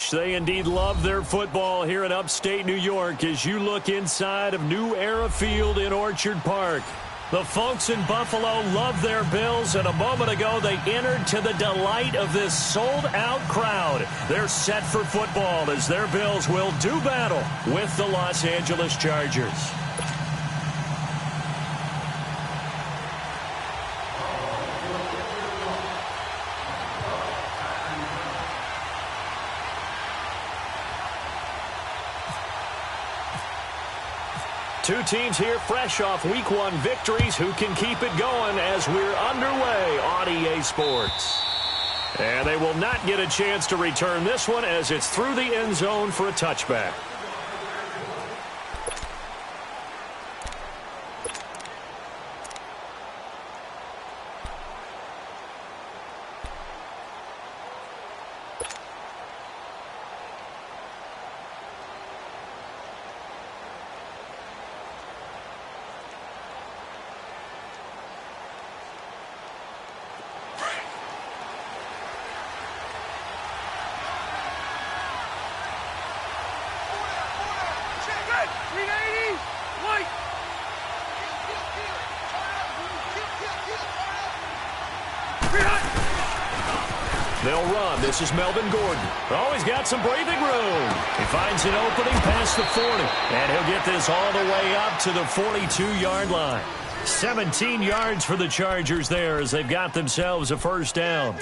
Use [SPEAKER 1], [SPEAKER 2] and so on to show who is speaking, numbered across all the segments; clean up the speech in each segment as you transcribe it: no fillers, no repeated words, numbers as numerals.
[SPEAKER 1] much. They indeed love their football here in upstate New York as you look inside of New Era Field in Orchard Park. The folks in Buffalo love their Bills, and a moment ago they entered to the delight of this sold-out crowd. They're set for football as their Bills will do battle with the Los Angeles Chargers. Two teams here fresh off Week 1 victories who can keep it going as we're underway on EA Sports. And they will not get a chance to return this one as it's through the end zone for a touchback. They'll run. This is Melvin Gordon. Oh, he's got some breathing room. He finds an opening past the 40. And he'll get this all the way up to the 42-yard line. 17 yards for the Chargers there as they've got themselves a first down.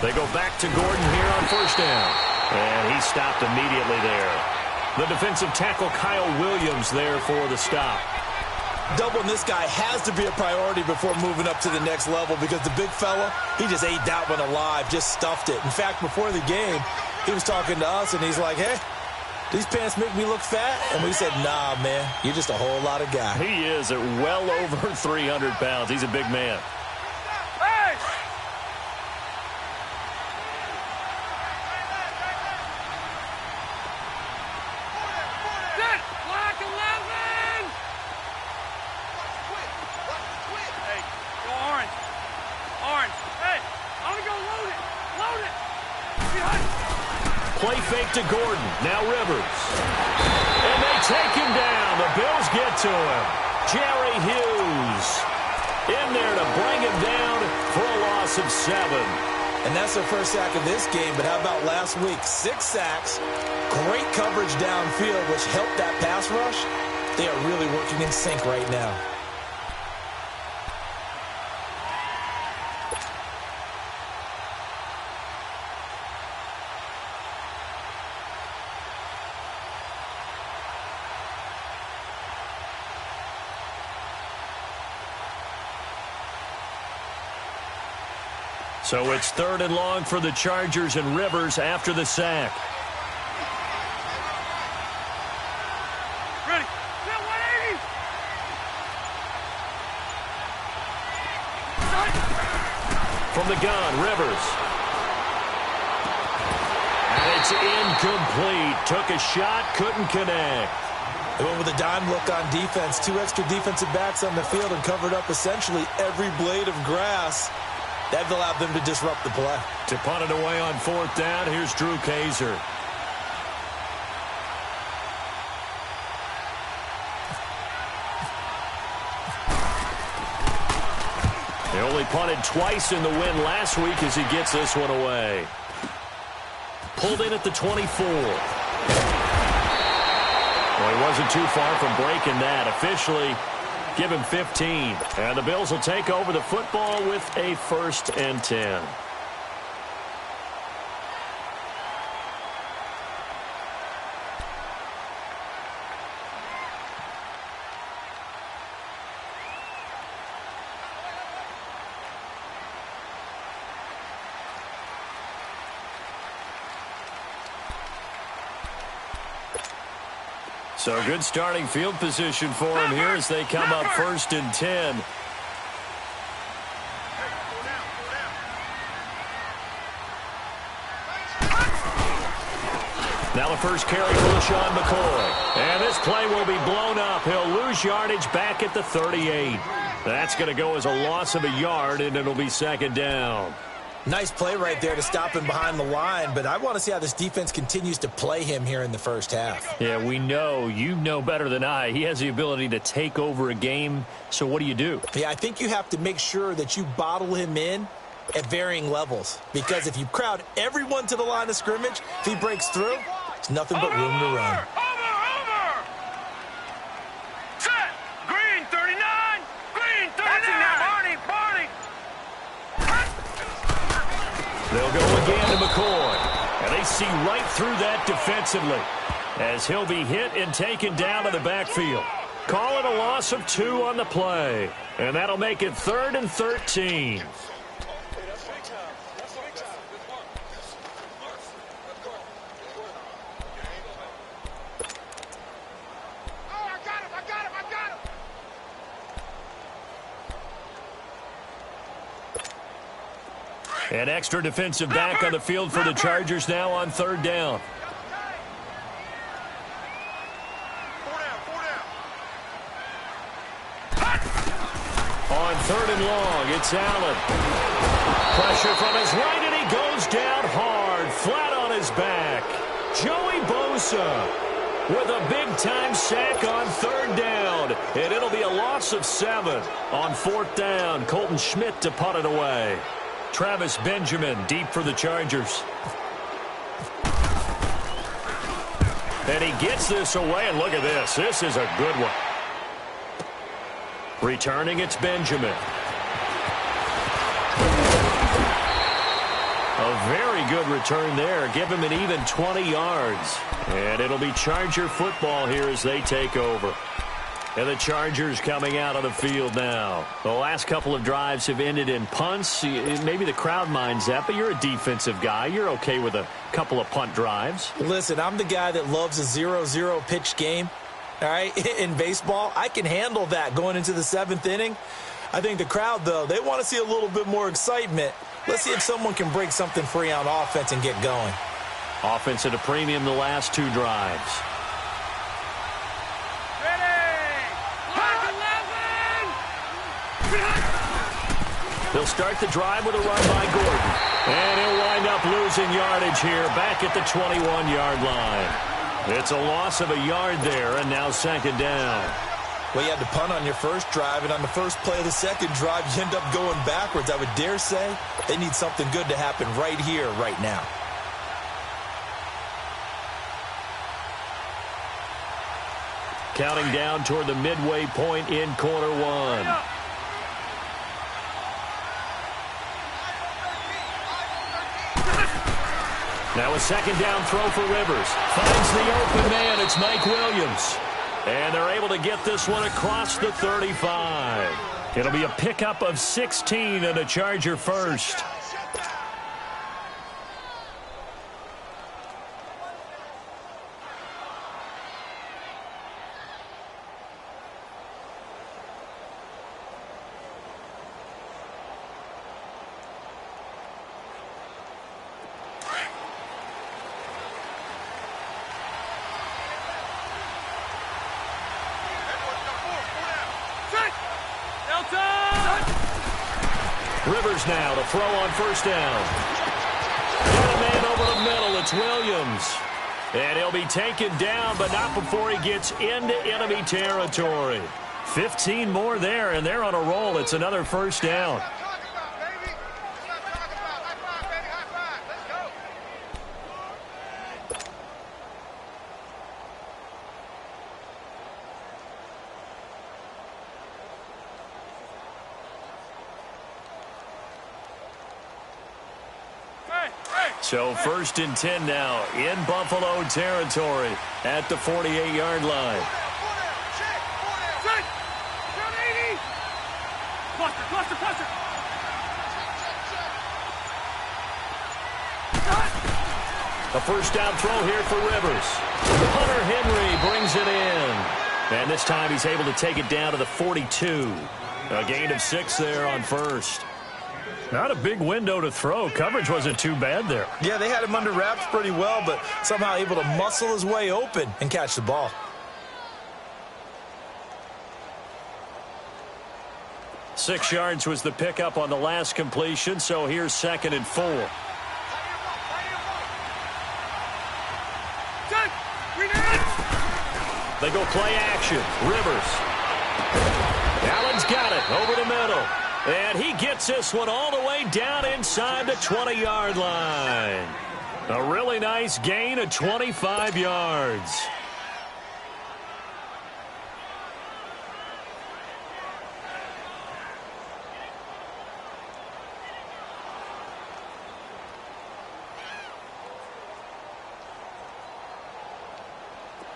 [SPEAKER 1] They go back to Gordon here on first down. And he stopped immediately there. The defensive tackle Kyle Williams there for the stop.
[SPEAKER 2] Doubling this guy has to be a priority before moving up to the next level because the big fella, he just ate that one alive, just stuffed it. In fact, before the game, he was talking to us, and he's like, hey, these pants make me look fat? And we said, nah, man, you're just a whole lot of guy.
[SPEAKER 1] He is at well over 300 pounds. He's a big man. Play fake to Gordon. Now Rivers. And they take him down. The Bills get to him. Jerry Hughes in there to bring him down for a loss of 7.
[SPEAKER 2] And that's their first sack of this game. But how about last week? 6 sacks. Great coverage downfield, which helped that pass rush. They are really working in sync right now.
[SPEAKER 1] So it's 3rd and long for the Chargers and Rivers after the sack.
[SPEAKER 3] Ready. 180.
[SPEAKER 1] From the gun, Rivers. And it's incomplete. Took a shot, couldn't connect.
[SPEAKER 2] They went with a dime look on defense. 2 extra defensive backs on the field and covered up essentially every blade of grass. That allowed them to disrupt the play.
[SPEAKER 1] To punt it away on 4th down, here's Drew Kaiser. They only punted twice in the win last week as he gets this one away. Pulled in at the 24. Well, he wasn't too far from breaking that. Officially, give him 15. And the Bills will take over the football with a 1st and 10. So good starting field position for him here as they come up 1st and 10. Now the first carry for LaShawn McCoy. And this play will be blown up. He'll lose yardage back at the 38. That's going to go as a loss of a yard, and it'll be 2nd down.
[SPEAKER 2] Nice play right there to stop him behind the line, but I want to see how this defense continues to play him here in the first half.
[SPEAKER 1] Yeah, we know. You know better than I. He has the ability to take over a game, so what do you do?
[SPEAKER 2] Yeah, I think you have to make sure that you bottle him in at varying levels, because if you crowd everyone to the line of scrimmage, if he breaks through, it's nothing but room to run.
[SPEAKER 1] They'll go again to McCoy. And they see right through that defensively as he'll be hit and taken down to the backfield. Call it a loss of 2 on the play. And that'll make it 3rd and 13. An extra defensive back on the field for the Chargers now on 3rd down. On 3rd and long, it's Allen. Pressure from his right, and he goes down hard, flat on his back. Joey Bosa with a big-time sack on 3rd down. And it'll be a loss of 7 on 4th down. Colton Schmidt to punt it away. Travis Benjamin deep for the Chargers. And he gets this away, and look at this. This is a good one. Returning, it's Benjamin. A very good return there. Give him an even 20 yards. And it'll be Charger football here as they take over. And the Chargers coming out on the field now. The last couple of drives have ended in punts. Maybe the crowd minds that, but you're a defensive guy. You're okay with a couple of punt drives.
[SPEAKER 2] Listen, I'm the guy that loves a 0-0 pitch game. All right, in baseball, I can handle that going into the 7th inning. I think the crowd, though, they want to see a little bit more excitement. Let's see if someone can break something free on offense and get going.
[SPEAKER 1] Offense at a premium the last 2 drives. They'll start the drive with a run by Gordon. And he'll wind up losing yardage here back at the 21-yard line. It's a loss of a yard there, and now 2nd down.
[SPEAKER 2] Well, you had to punt on your first drive, and on the first play of the second drive, you end up going backwards. I would dare say they need something good to happen right here, right now.
[SPEAKER 1] Counting down toward the midway point in quarter 1. Now a 2nd down throw for Rivers. Finds the open man. It's Mike Williams. And they're able to get this one across the 35. It'll be a pickup of 16 and a Charger first. Rivers now to throw on 1st down. Got a man over the middle. It's Williams. And he'll be taken down, but not before he gets into enemy territory. 15 more there, and they're on a roll. It's another 1st down. So 1st and 10 now in Buffalo territory at the 48-yard line. A first down throw here for Rivers. Hunter Henry brings it in. And this time he's able to take it down to the 42. A gain of 6 there on first. Not a big window to throw. Coverage wasn't too bad there.
[SPEAKER 2] Yeah, they had him under wraps pretty well, but somehow able to muscle his way open and catch the ball.
[SPEAKER 1] 6 yards was the pickup on the last completion, so here's 2nd and 4. They go play action. Rivers. Allen's got it over the middle. And he gets this one all the way down inside the 20-yard line. A really nice gain of 25 yards.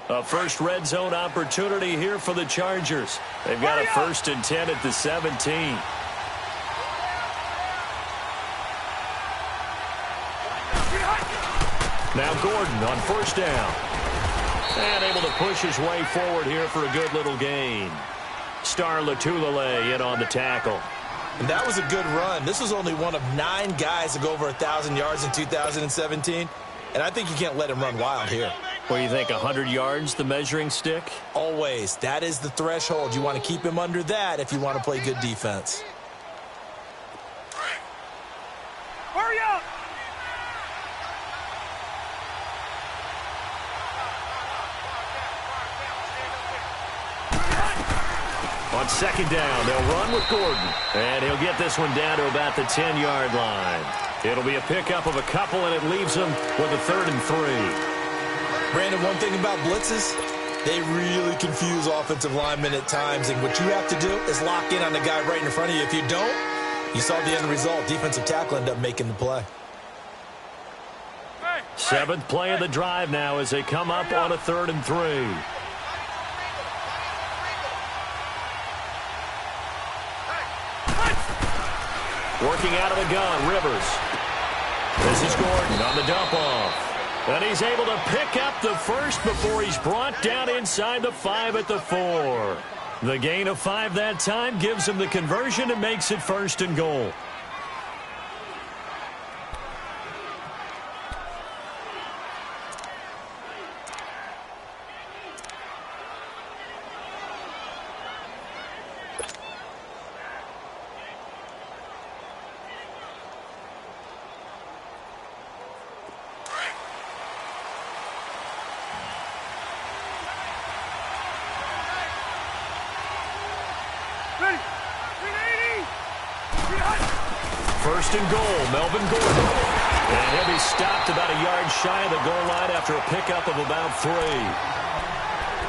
[SPEAKER 1] A first red zone opportunity here for the Chargers. They've got a 1st and 10 at the 17. Now Gordon on first down. And able to push his way forward here for a good little gain. Star Latulele in on the tackle.
[SPEAKER 2] And that was a good run. This was only one of 9 guys to go over 1,000 yards in 2017. And I think you can't let him run wild here.
[SPEAKER 1] What do you think, 100 yards, the measuring stick?
[SPEAKER 2] Always. That is the threshold. You want to keep him under that if you want to play good defense.
[SPEAKER 3] Hurry up!
[SPEAKER 1] On 2nd down, they'll run with Gordon. And he'll get this one down to about the 10-yard line. It'll be a pickup of a couple, and it leaves him with a 3rd and 3.
[SPEAKER 2] Brandon, one thing about blitzes, they really confuse offensive linemen at times. And what you have to do is lock in on the guy right in front of you. If you don't, you saw the end result. Defensive tackle ended up making the play.
[SPEAKER 1] 7th play of the drive now as they come up on a 3rd and 3. Working out of the gun, Rivers. This is Gordon on the dump-off. And he's able to pick up the first before he's brought down inside the 5 at the 4. The gain of 5 that time gives him the conversion and makes it 1st and goal. First and goal, Melvin Gordon. And he'll be stopped about a yard shy of the goal line after a pickup of about 3.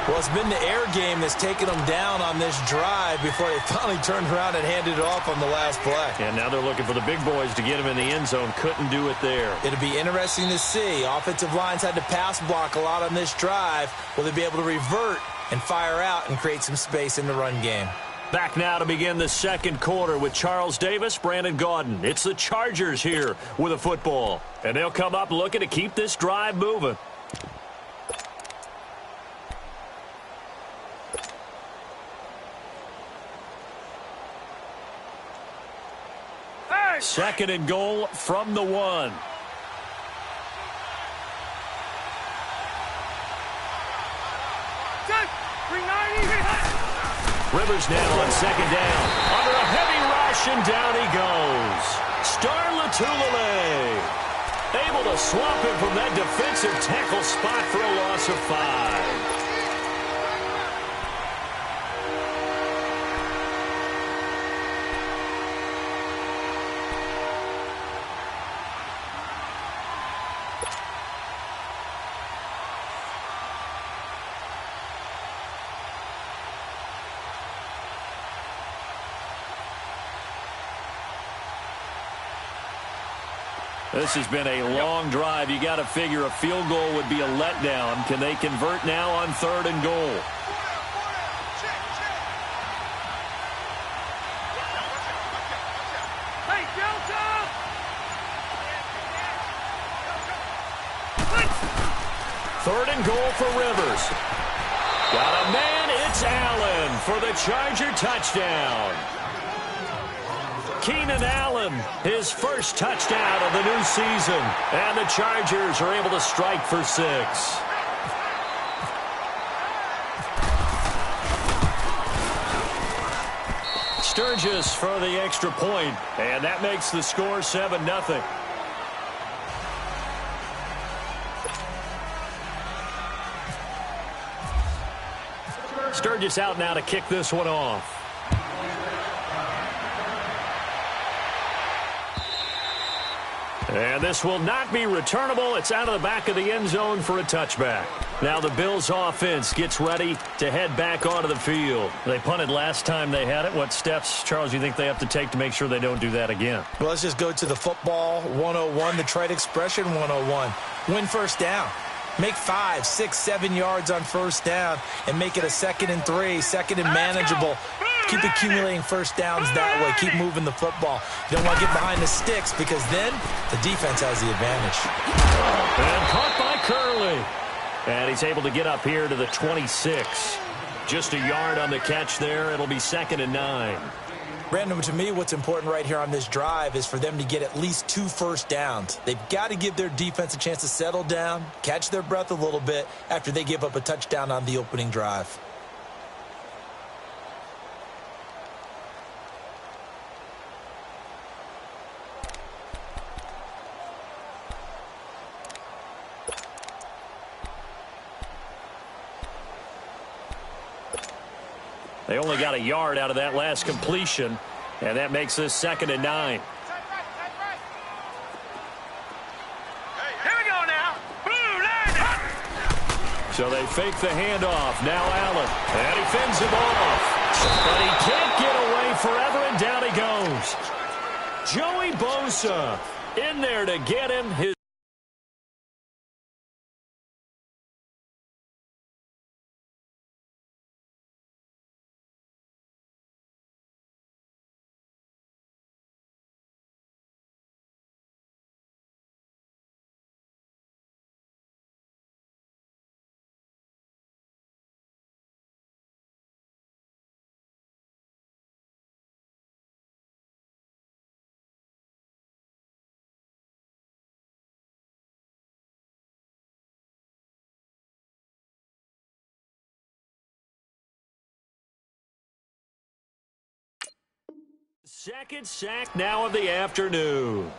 [SPEAKER 2] Well, it's been the air game that's taken them down on this drive before they finally turned around and handed it off on the last play.
[SPEAKER 1] And now they're looking for the big boys to get him in the end zone. Couldn't do it there.
[SPEAKER 2] It'll be interesting to see. Offensive lines had to pass block a lot on this drive. Will they be able to revert and fire out and create some space in the run game?
[SPEAKER 1] Back now to begin the 2nd quarter with Charles Davis, Brandon Gaudin. It's the Chargers here with a football. And they'll come up looking to keep this drive moving. Hey! 2nd and goal from the 1. Rivers now on 2nd down. Under a heavy rush, and down he goes. Star Latulele able to swap him from that defensive tackle spot for a loss of 5. This has been a long drive. You got to figure a field goal would be a letdown. Can they convert now on 3rd and goal?
[SPEAKER 3] Hey,
[SPEAKER 1] 3rd and goal for Rivers. Got a man, it's Allen for the Charger touchdown. Keenan Allen, his first touchdown of the new season. And the Chargers are able to strike for 6. Sturgis for the extra point, and that makes the score 7-0. Sturgis out now to kick this one off. And this will not be returnable. It's out of the back of the end zone for a touchback. Now the Bills offense gets ready to head back onto the field. They punted last time they had it. What steps, Charles, do you think they have to take to make sure they don't do that again?
[SPEAKER 2] Well, let's just go to the football 101, the trade expression 101. Win first down. Make 5, 6, 7 yards on first down and make it a 2nd and 3, 2nd and manageable. Keep accumulating first downs that way. Keep moving the football. You don't want to get behind the sticks because then the defense has the advantage.
[SPEAKER 1] And caught by Curley. And he's able to get up here to the 26. Just a yard on the catch there. It'll be 2nd and 9.
[SPEAKER 2] Brandon, to me, what's important right here on this drive is for them to get at least 2 first downs. They've got to give their defense a chance to settle down, catch their breath a little bit after they give up a touchdown on the opening drive.
[SPEAKER 1] They only got a yard out of that last completion, and that makes this 2nd and 9.
[SPEAKER 3] Here we go now.
[SPEAKER 1] So they fake the handoff. Now Allen. And he fends him off. But he can't get away forever, and down he goes. Joey Bosa in there to get him his second sack now of the afternoon.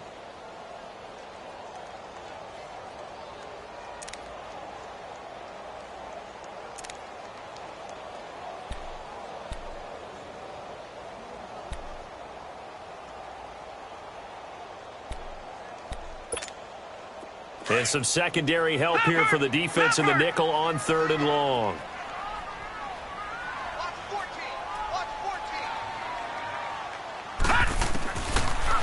[SPEAKER 1] And some secondary help here for the defense in the nickel on 3rd and long.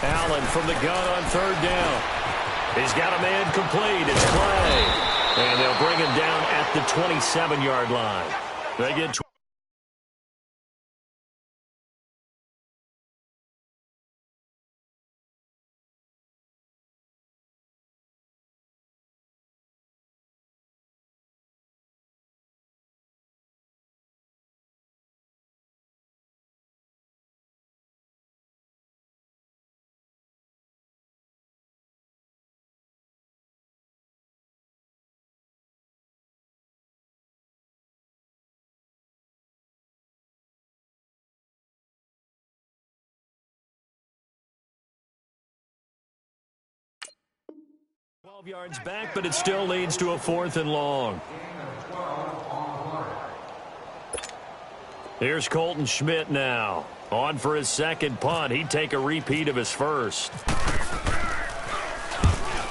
[SPEAKER 1] Allen from the gun on 3rd down. He's got a man complete. It's Clay. And they'll bring him down at the 27-yard line. They get 12 yards back, but it still leads to a 4th and long. Here's Colton Schmidt now. On for his 2nd punt. He'd take a repeat of his first.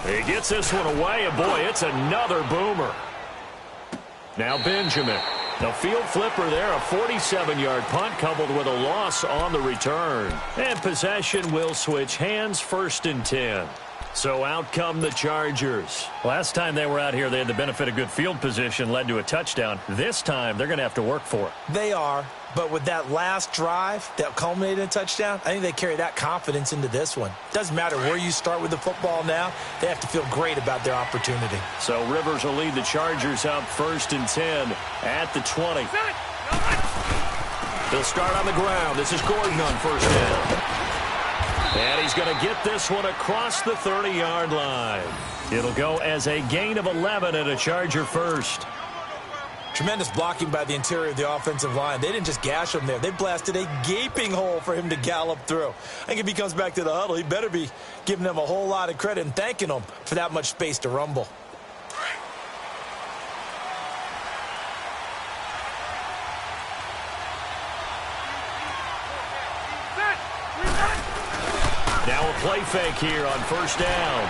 [SPEAKER 1] He gets this one away, and boy, it's another boomer. Now Benjamin. The field flipper there, a 47-yard punt coupled with a loss on the return. And possession will switch hands, 1st and 10. So out come the Chargers. Last time they were out here, they had the benefit of good field position, led to a touchdown. This time, they're going to have to work for it.
[SPEAKER 2] They are, but with that last drive that culminated in a touchdown, I think they carry that confidence into this one. Doesn't matter where you start with the football now, they have to feel great about their opportunity.
[SPEAKER 1] So Rivers will lead the Chargers out 1st and 10 at the 20. They'll start on the ground. This is Gordon on 1st down. And he's going to get this one across the 30-yard line. It'll go as a gain of 11 and a Charger first.
[SPEAKER 2] Tremendous blocking by the interior of the offensive line. They didn't just gash him there. They blasted a gaping hole for him to gallop through. I think if he comes back to the huddle, he better be giving them a whole lot of credit and thanking them for that much space to rumble.
[SPEAKER 1] Now a play fake here on 1st down.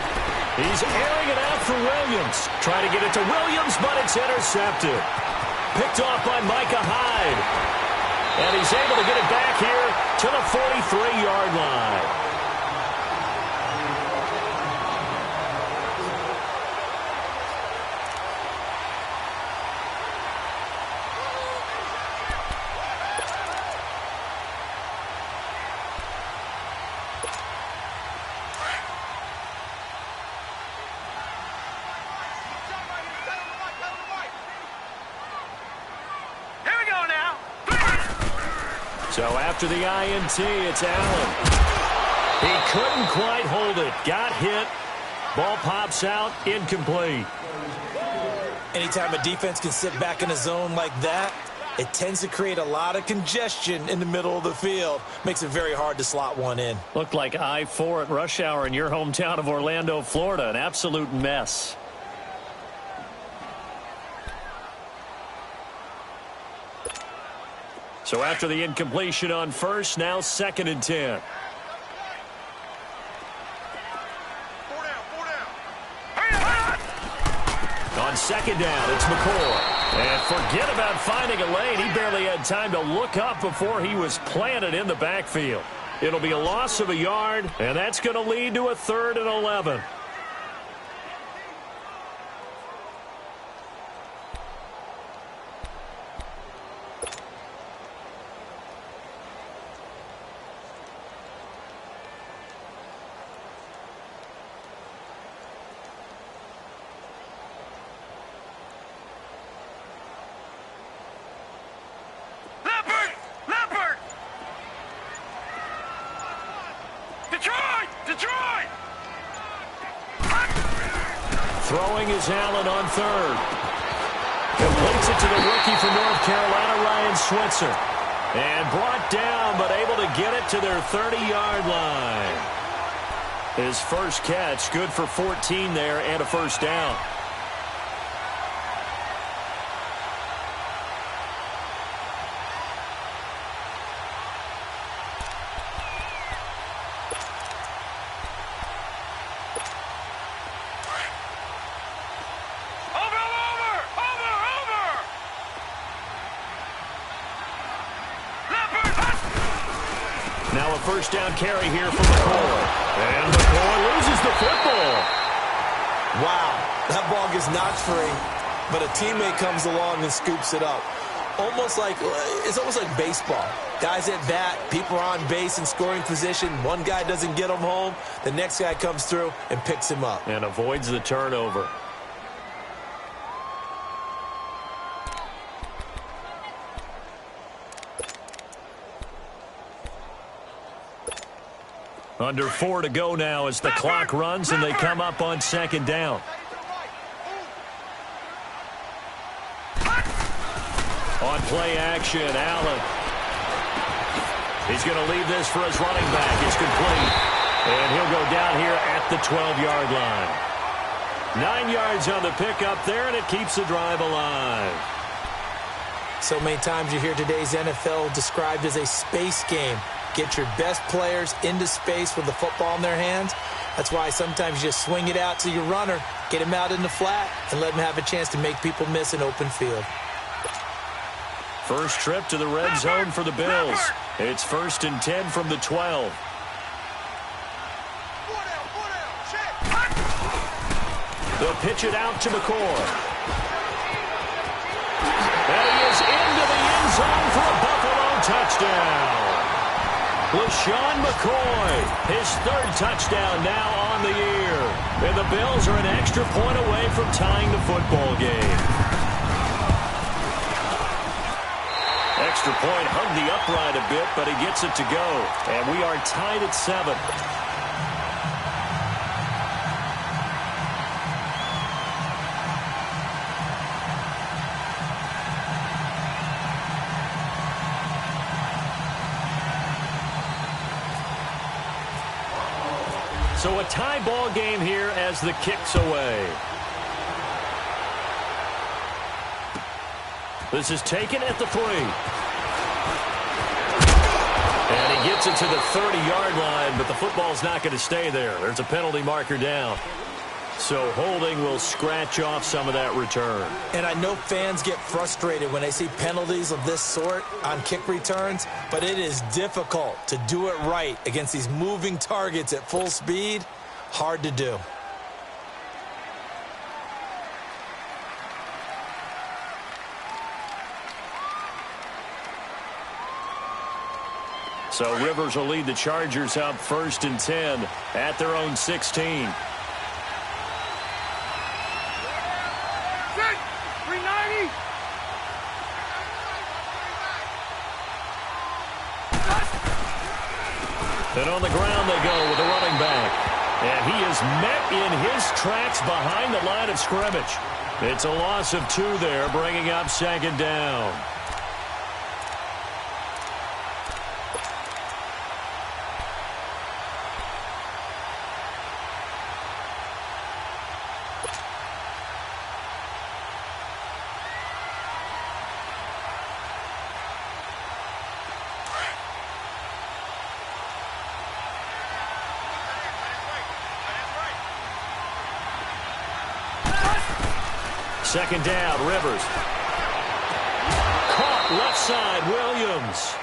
[SPEAKER 1] He's airing it out for Williams. Trying to get it to Williams, but it's intercepted. Picked off by Micah Hyde. And he's able to get it back here to the 43-yard line. So after the INT, it's Allen. He couldn't quite hold it. Got hit. Ball pops out. Incomplete.
[SPEAKER 2] Anytime a defense can sit back in a zone like that, it tends to create a lot of congestion in the middle of the field. Makes it very hard to slot one in.
[SPEAKER 1] Looked like I-4 at rush hour in your hometown of Orlando, Florida. An absolute mess. So after the incompletion on 1st, now 2nd and 10.
[SPEAKER 3] 4 down.
[SPEAKER 1] On 2nd down, it's McCoy. And forget about finding a lane. He barely had time to look up before he was planted in the backfield. It'll be a loss of a yard, and that's going to lead to a 3rd and 11.
[SPEAKER 3] Detroit!
[SPEAKER 1] Throwing is Allen on 3rd. Completes it to the rookie from North Carolina, Ryan Switzer. And brought down, but able to get it to their 30-yard line. His first catch, good for 14 there and a 1st down. Now a 1st down carry here for McCoy. And McCoy loses the football.
[SPEAKER 2] Wow, that ball gets knocked free, but a teammate comes along and scoops it up. It's almost like baseball. Guys at bat, people are on base in scoring position. One guy doesn't get him home. The next guy comes through and picks him up.
[SPEAKER 1] And avoids the turnover. Under 4 to go now as the clock runs and they come up on 2nd down. On play action, Allen. He's going to leave this for his running back. It's complete. And he'll go down here at the 12-yard line. 9 yards on the pickup there, and it keeps the drive alive.
[SPEAKER 2] So many times you hear today's NFL described as a space game. Get your best players into space with the football in their hands. That's why sometimes you just swing it out to your runner, get him out in the flat, and let him have a chance to make people miss an open field.
[SPEAKER 1] First trip to the red zone for the Bills. It's 1st and 10 from the 12.
[SPEAKER 3] 4 down, check.
[SPEAKER 1] They'll pitch it out to McCoy. And he is into the end zone for a Buffalo touchdown. LaShawn McCoy, his third touchdown now on the year. And the Bills are an extra point away from tying the football game. Extra point hung the upright a bit, but he gets it to go. And we are tied at 7. So a tie ball game here as the kick's away. This is taken at the 3. And he gets it to the 30-yard line, but the football's not going to stay there. There's a penalty marker down. So holding will scratch off some of that return.
[SPEAKER 2] And I know fans get frustrated when they see penalties of this sort on kick returns, but it is difficult to do it right against these moving targets at full speed. Hard to do.
[SPEAKER 1] So Rivers will lead the Chargers up 1st and 10 at their own 16.
[SPEAKER 3] 390.
[SPEAKER 1] And on the ground they go with the running back. And he is met in his tracks behind the line of scrimmage. It's a loss of 2 there, bringing up 2nd down. Second down, Rivers. Caught left side, Williams.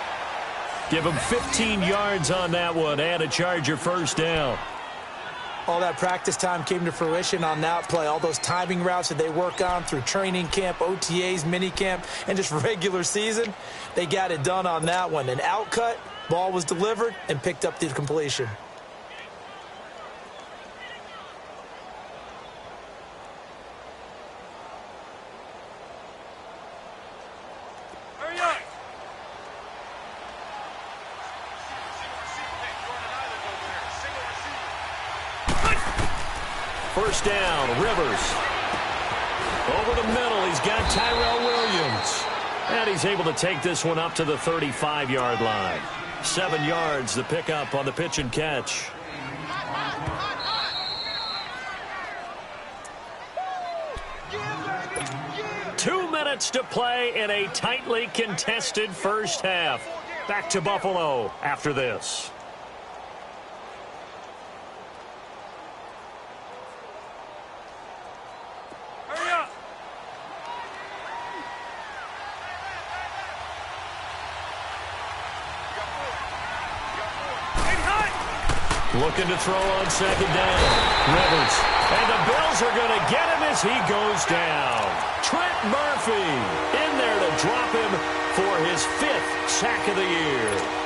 [SPEAKER 1] Give him 15 yards on that one and a Charger first down.
[SPEAKER 2] All that practice time came to fruition on that play. All those timing routes that they work on through training camp, OTAs, minicamp, and just regular season, they got it done on that one. An outcut, ball was delivered, and picked up the completion.
[SPEAKER 1] First down, Rivers. Over the middle, he's got Tyrell Williams. And he's able to take this one up to the 35-yard line. 7 yards, the pickup on the pitch and catch. Two minutes to play in a tightly contested first half. Back to Buffalo after this. Looking to throw on second down. Rivers. And the Bills are going to get him as he goes down. Trent Murphy in there to drop him for his 5th sack of the year.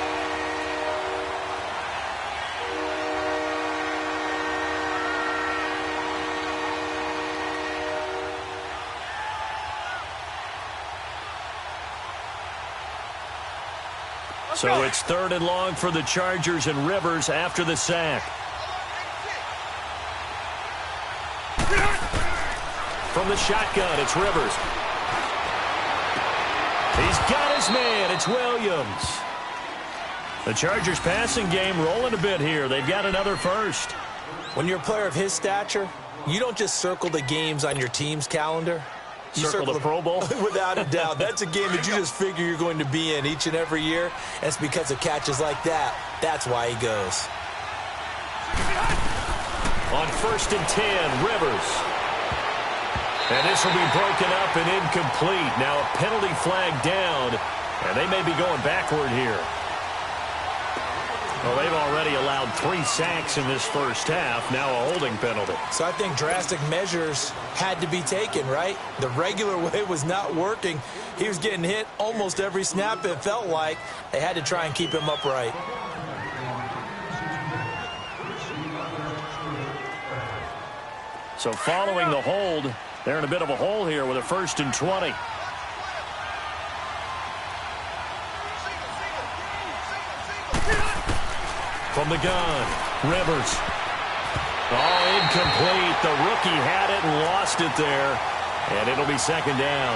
[SPEAKER 1] So it's 3rd and long for the Chargers and Rivers after the sack. From the shotgun, it's Rivers. He's got his man. It's Williams. The Chargers passing game rolling a bit here. They've got another first.
[SPEAKER 2] When you're a player of his stature, you don't just circle the games on your team's calendar. You
[SPEAKER 1] circle the Pro Bowl?
[SPEAKER 2] Without a doubt. That's a game that you just figure you're going to be in each and every year. And it's because of catches like that. That's why he goes.
[SPEAKER 1] On 1st and 10, Rivers. And this will be broken up and incomplete. Now a penalty flag down, and they may be going backward here. Well, they've already allowed 3 sacks in this first half, now a holding penalty.
[SPEAKER 2] So I think drastic measures had to be taken, right? The regular way was not working. He was getting hit almost every snap, it felt like. They had to try and keep him upright.
[SPEAKER 1] So following the hold, they're in a bit of a hole here with a 1st and 20. From the gun, Rivers. Oh, incomplete. The rookie had it and lost it there. And it'll be 2nd down.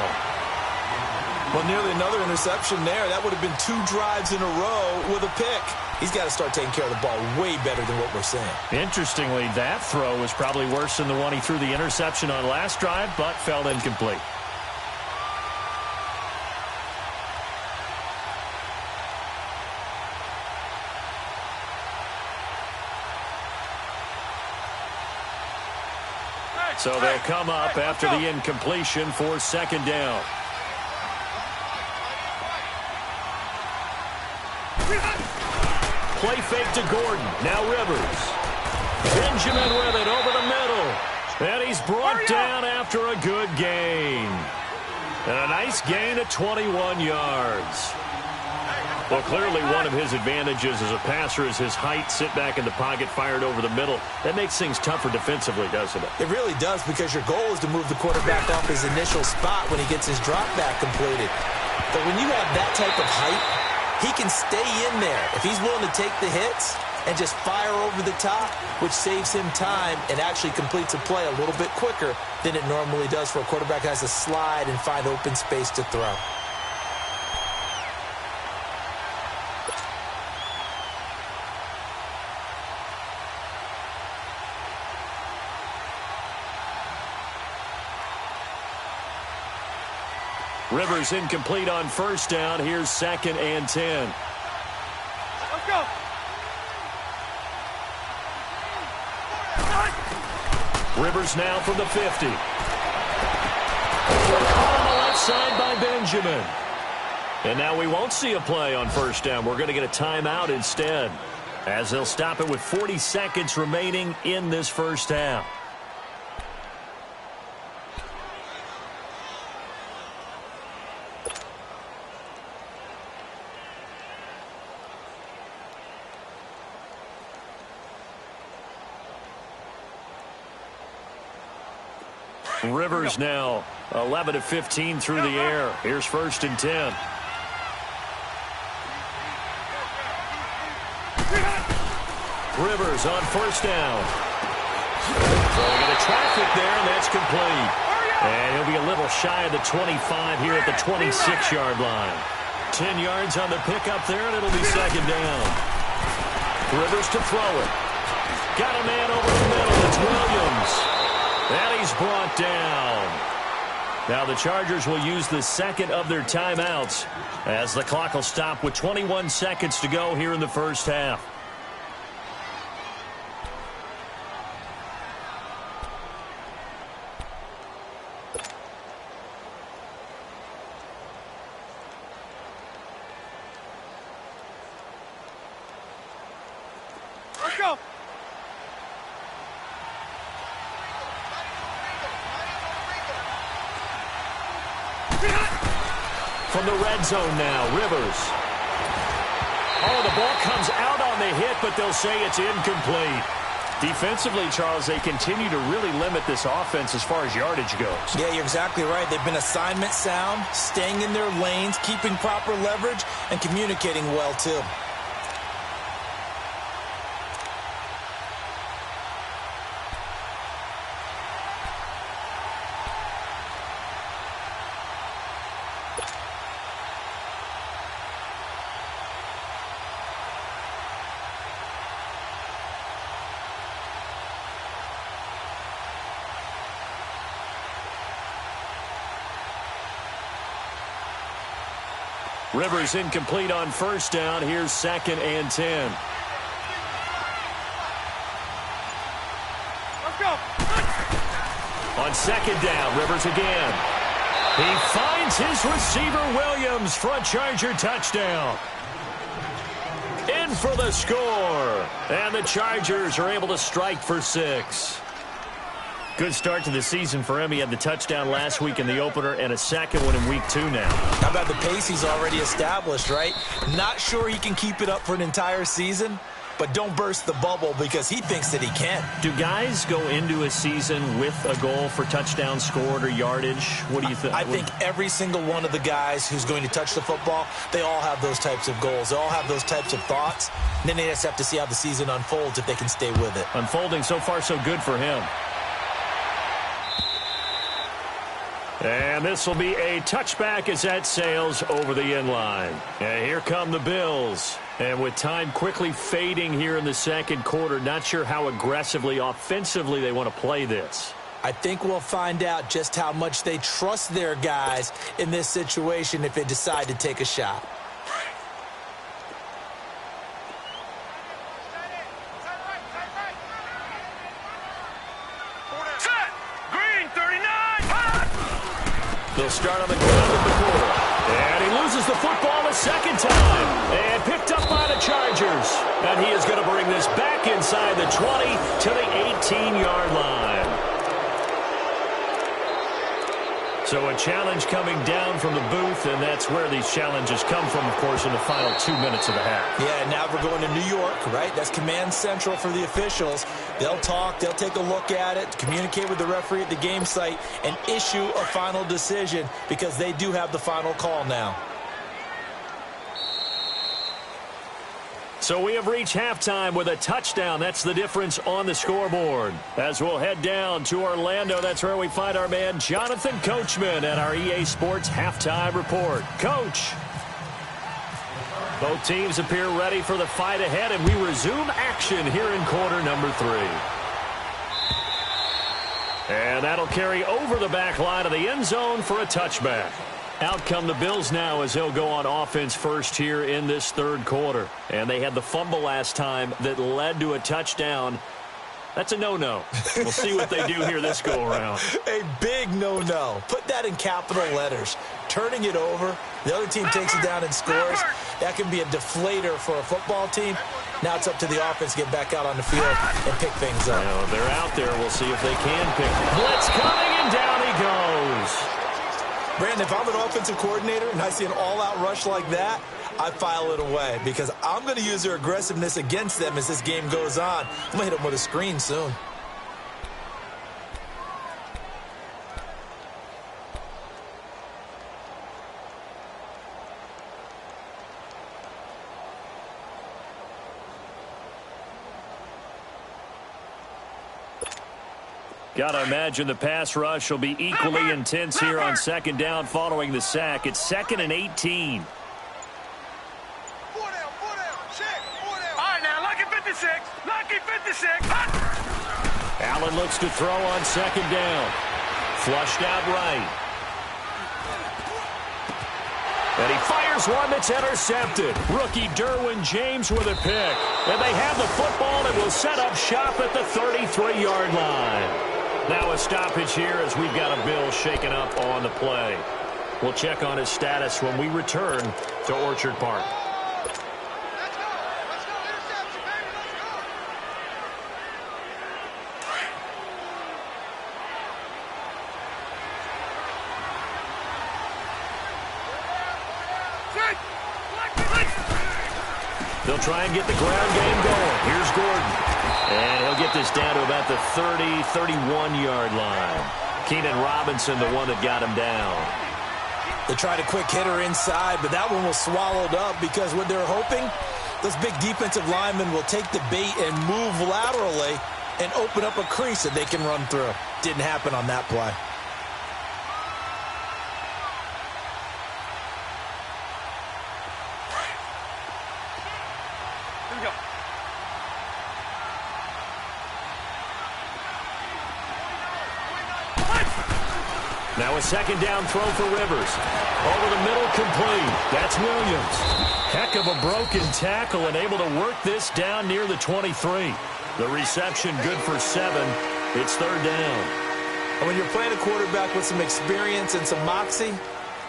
[SPEAKER 2] Well, nearly another interception there. That would have been 2 drives in a row with a pick. He's got to start taking care of the ball way better than what we're seeing.
[SPEAKER 1] Interestingly, that throw was probably worse than the one he threw the interception on last drive, but fell incomplete. So they'll come up after the incompletion for 2nd down. Play fake to Gordon. Now Rivers. Benjamin with it over the middle. And he's brought down after a good gain. And a nice gain of 21 yards. Well, clearly one of his advantages as a passer is his height. Sit back in the pocket, fired over the middle. That makes things tougher defensively, doesn't it?
[SPEAKER 2] It really does, because your goal is to move the quarterback off his initial spot when he gets his drop back completed. But when you have that type of height, he can stay in there if he's willing to take the hits and just fire over the top, which saves him time and actually completes a play a little bit quicker than it normally does for a quarterback who has to slide and find open space to throw.
[SPEAKER 1] Rivers incomplete on 1st down. Here's 2nd and 10.
[SPEAKER 3] Let's go.
[SPEAKER 1] Rivers now from the 50. On the left side by Benjamin. And now we won't see a play on 1st down. We're going to get a timeout instead, as they'll stop it with 40 seconds remaining in this first half. Rivers now 11 of 15 through the air. Here's 1st and 10. Rivers on 1st down. Throwing into traffic there, and that's complete. And he'll be a little shy of the 25 here at the 26-yard line. 10 yards on the pickup there, and it'll be 2nd down. Rivers to throw it. Got a man over the middle. It's Williams. And he's brought down. Now the Chargers will use the 2nd of their timeouts as the clock will stop with 21 seconds to go here in the first half.
[SPEAKER 3] Let's go.
[SPEAKER 1] From the red zone now, Rivers. Oh, the ball comes out on the hit, but they'll say it's incomplete. Defensively, Charles, they continue to really limit this offense as far as yardage goes.
[SPEAKER 2] Yeah, you're exactly right. They've been assignment sound, staying in their lanes, keeping proper leverage, and communicating well, too.
[SPEAKER 1] Rivers incomplete on 1st down. Here's 2nd and 10.
[SPEAKER 3] Let's go.
[SPEAKER 1] On 2nd down, Rivers again. He finds his receiver, Williams, for a Charger touchdown. in for the score. And the Chargers are able to strike for 6. Good start to the season for him. He had the touchdown last week in the opener and a second one in week 2 now.
[SPEAKER 2] How about the pace he's already established, right? Not sure he can keep it up for an entire season, but don't burst the bubble because he thinks that he can.
[SPEAKER 1] Do guys go into a season with a goal for touchdown scored or yardage? What do you think?
[SPEAKER 2] I think every single one of the guys who's going to touch the football, they all have those types of goals. They all have those types of thoughts. And then they just have to see how the season unfolds if they can stay with it.
[SPEAKER 1] Unfolding so far so good for him. And this will be a touchback as that sails over the end line. And here come the Bills. And with time quickly fading here in the second quarter, not sure how aggressively, offensively they want to play this.
[SPEAKER 2] I think we'll find out just how much they trust their guys in this situation if they decide to take a shot.
[SPEAKER 1] They'll start on the ground at the quarter. And he loses the football a second time. And picked up by the Chargers. And he is going to bring this back inside the 20 to the 18-yard line. So a challenge coming down from the booth, and that's where these challenges come from, of course, in the final 2 minutes of the half.
[SPEAKER 2] Yeah, now we're going to New York, right? That's command central for the officials. They'll talk, they'll take a look at it, communicate with the referee at the game site, and issue a final decision because they do have the final call now.
[SPEAKER 1] So we have reached halftime with a touchdown. That's the difference on the scoreboard. As we'll head down to Orlando, that's where we find our man Jonathan Coachman at our EA Sports Halftime Report. Coach. Both teams appear ready for the fight ahead, and we resume action here in quarter number 3. And that'll carry over the back line of the end zone for a touchback. Out come the Bills now as they'll go on offense first here in this third quarter. And they had the fumble last time that led to a touchdown. That's a no-no. We'll see what they do here this go-around.
[SPEAKER 2] A big no-no. Put that in capital letters. Turning it over, the other team takes it down and scores. That can be a deflator for a football team. Now it's up to the offense to get back out on the field and pick things up.
[SPEAKER 1] Now, they're out there. We'll see if they can pick. Blitz coming, and down he goes.
[SPEAKER 2] Brandon, if I'm an offensive coordinator and I see an all-out rush like that, I file it away because I'm going to use their aggressiveness against them as this game goes on. I'm going to hit them with a screen soon.
[SPEAKER 1] Got to imagine the pass rush will be equally intense here on second down following the sack. It's 2nd and 18.
[SPEAKER 3] 4 down, check, 4 down. All right, now, lucky 56, lucky 56.
[SPEAKER 1] Allen looks to throw on second down. Flushed out right. And he fires one that's intercepted. Rookie Derwin James with a pick. And they have the football and will set up shop at the 33-yard line. Now a stoppage here as we've got a Bill shaken up on the play. We'll check on his status when we return to Orchard Park.
[SPEAKER 3] Let's go, interception, baby, let's go.
[SPEAKER 1] They'll try and get the ground game going. Here's Gordon. And he'll get this down to about the 30, 31-yard line. Keenan Robinson, the one that got him down.
[SPEAKER 2] They tried a quick hitter inside, but that one was swallowed up because what they're hoping, those big defensive linemen will take the bait and move laterally and open up a crease that they can run through. Didn't happen on that play.
[SPEAKER 3] Here we go.
[SPEAKER 1] Now a second down throw for Rivers. Over the middle, complete. That's Williams. Heck of a broken tackle and able to work this down near the 23. The reception good for 7. It's third down.
[SPEAKER 2] And when you're playing a quarterback with some experience and some moxie,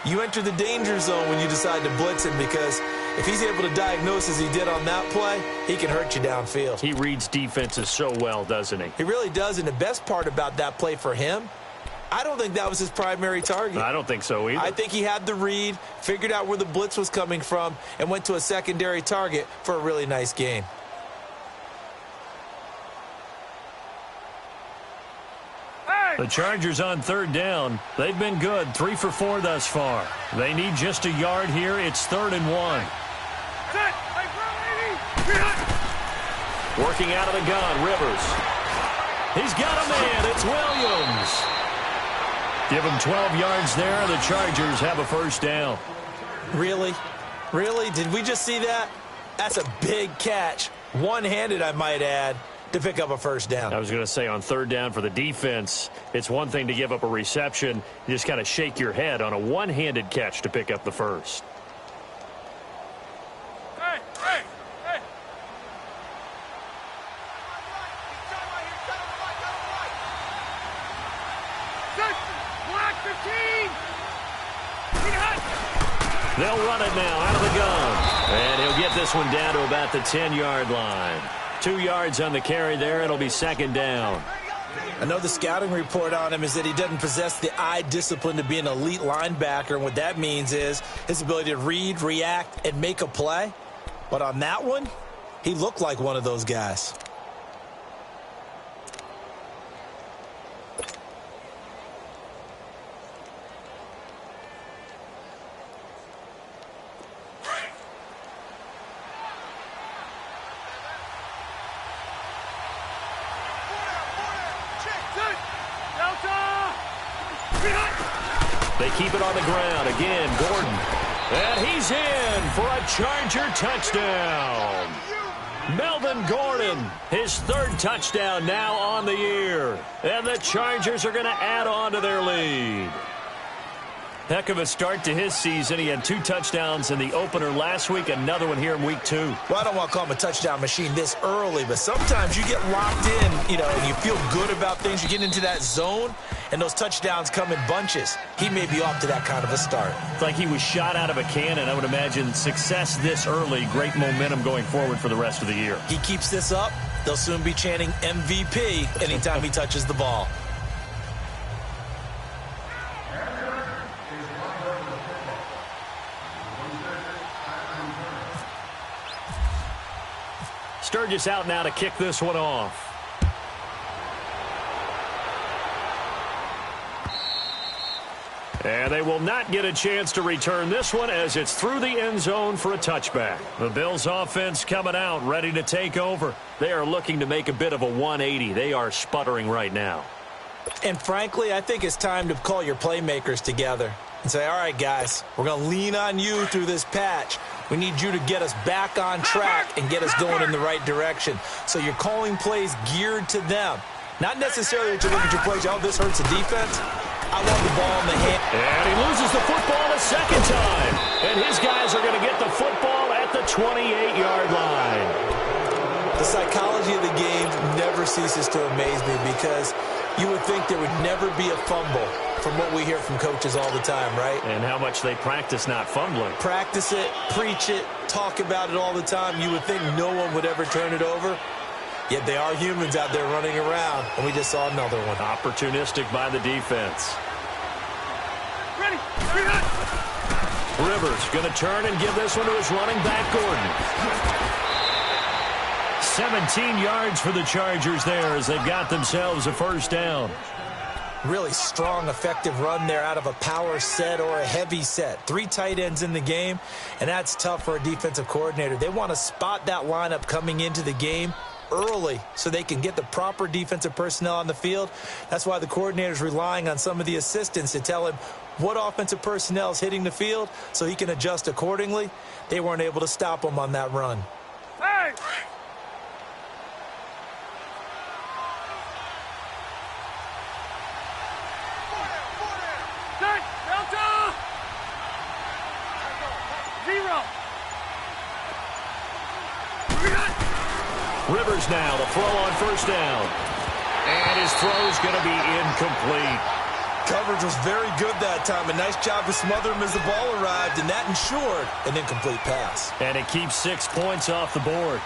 [SPEAKER 2] you enter the danger zone when you decide to blitz him because If he's able to diagnose as he did on that play, he can hurt you downfield.
[SPEAKER 1] He reads defenses so well, doesn't he?
[SPEAKER 2] He really does, and the best part about that play for him, I don't think that was his primary target.
[SPEAKER 1] I don't think so either.
[SPEAKER 2] I think he had the read, figured out where the blitz was coming from, and went to a secondary target for a really nice gain.
[SPEAKER 1] The Chargers on third down. They've been good, 3 for 4 thus far. They need just a yard here. It's 3rd and 1. Working out of the gun, Rivers. He's got a man. It's Williams. Give him 12 yards there. The Chargers have a first down.
[SPEAKER 2] Really? Really? Did we just see that? That's a big catch. One-handed, I might add, to pick up a first down.
[SPEAKER 1] I was going to say on third down for the defense, it's one thing to give up a reception. You just kind of shake your head on a one-handed catch to pick up the first. They'll run it now out of the gun. And he'll get this one down to about the 10-yard line. 2 yards on the carry there. It'll be second down.
[SPEAKER 2] I know the scouting report on him is that he doesn't possess the eye discipline to be an elite linebacker. And what that means is his ability to read, react, and make a play. But on that one, he looked like one of those guys.
[SPEAKER 1] They keep it on the ground. Again, Gordon. And he's in for a Charger touchdown. Melvin Gordon, his 3rd touchdown now on the year. And the Chargers are going to add on to their lead. Heck of a start to his season. He had 2 touchdowns in the opener last week, another one here in week 2.
[SPEAKER 2] Well, I don't want to call him a touchdown machine this early, but sometimes you get locked in, and you feel good about things. You get into that zone, and those touchdowns come in bunches. He may be off to that kind of a start.
[SPEAKER 1] It's like he was shot out of a cannon. I would imagine success this early, great momentum going forward for the rest of the year.
[SPEAKER 2] He keeps this up, they'll soon be chanting MVP anytime he touches the ball.
[SPEAKER 1] Sturgis out now to kick this one off. And they will not get a chance to return this one as it's through the end zone for a touchback. The Bills offense coming out, ready to take over. They are looking to make a bit of a 180. They are sputtering right now.
[SPEAKER 2] And frankly, I think it's time to call your playmakers together and say, all right, guys, we're going to lean on you through this patch. We need you to get us back on track and get us going in the right direction. So you're calling plays geared to them. Not necessarily that you look at your plays, oh, this hurts the defense. I want the ball in the hand.
[SPEAKER 1] And he loses the football a second time. And his guys are going to get the football at the 28-yard line.
[SPEAKER 2] The psychology of the game never ceases to amaze me because you would think there would never be a fumble from what we hear from coaches all the time, right?
[SPEAKER 1] And how much they practice not fumbling.
[SPEAKER 2] Practice it, preach it, talk about it all the time. You would think no one would ever turn it over. Yet they are humans out there running around, and we just saw another one.
[SPEAKER 1] Opportunistic by the defense.
[SPEAKER 3] Ready.
[SPEAKER 1] Rivers going to turn and give this one to his running back, Gordon. 17 yards for the Chargers there as they've got themselves a first down.
[SPEAKER 2] Really strong, effective run there out of a power set or a heavy set. 3 tight ends in the game, and that's tough for a defensive coordinator. They want to spot that lineup coming into the game early so they can get the proper defensive personnel on the field. That's why the coordinator is relying on some of the assistants to tell him what offensive personnel is hitting the field so he can adjust accordingly. They weren't able to stop him on that run.
[SPEAKER 3] Hey! Delta! 0.
[SPEAKER 1] Rivers now to throw on first down. And his throw is going to be incomplete.
[SPEAKER 2] coverage was very good that time. A nice job to smother him as the ball arrived, and that ensured an incomplete pass.
[SPEAKER 1] And it keeps 6 points off the board.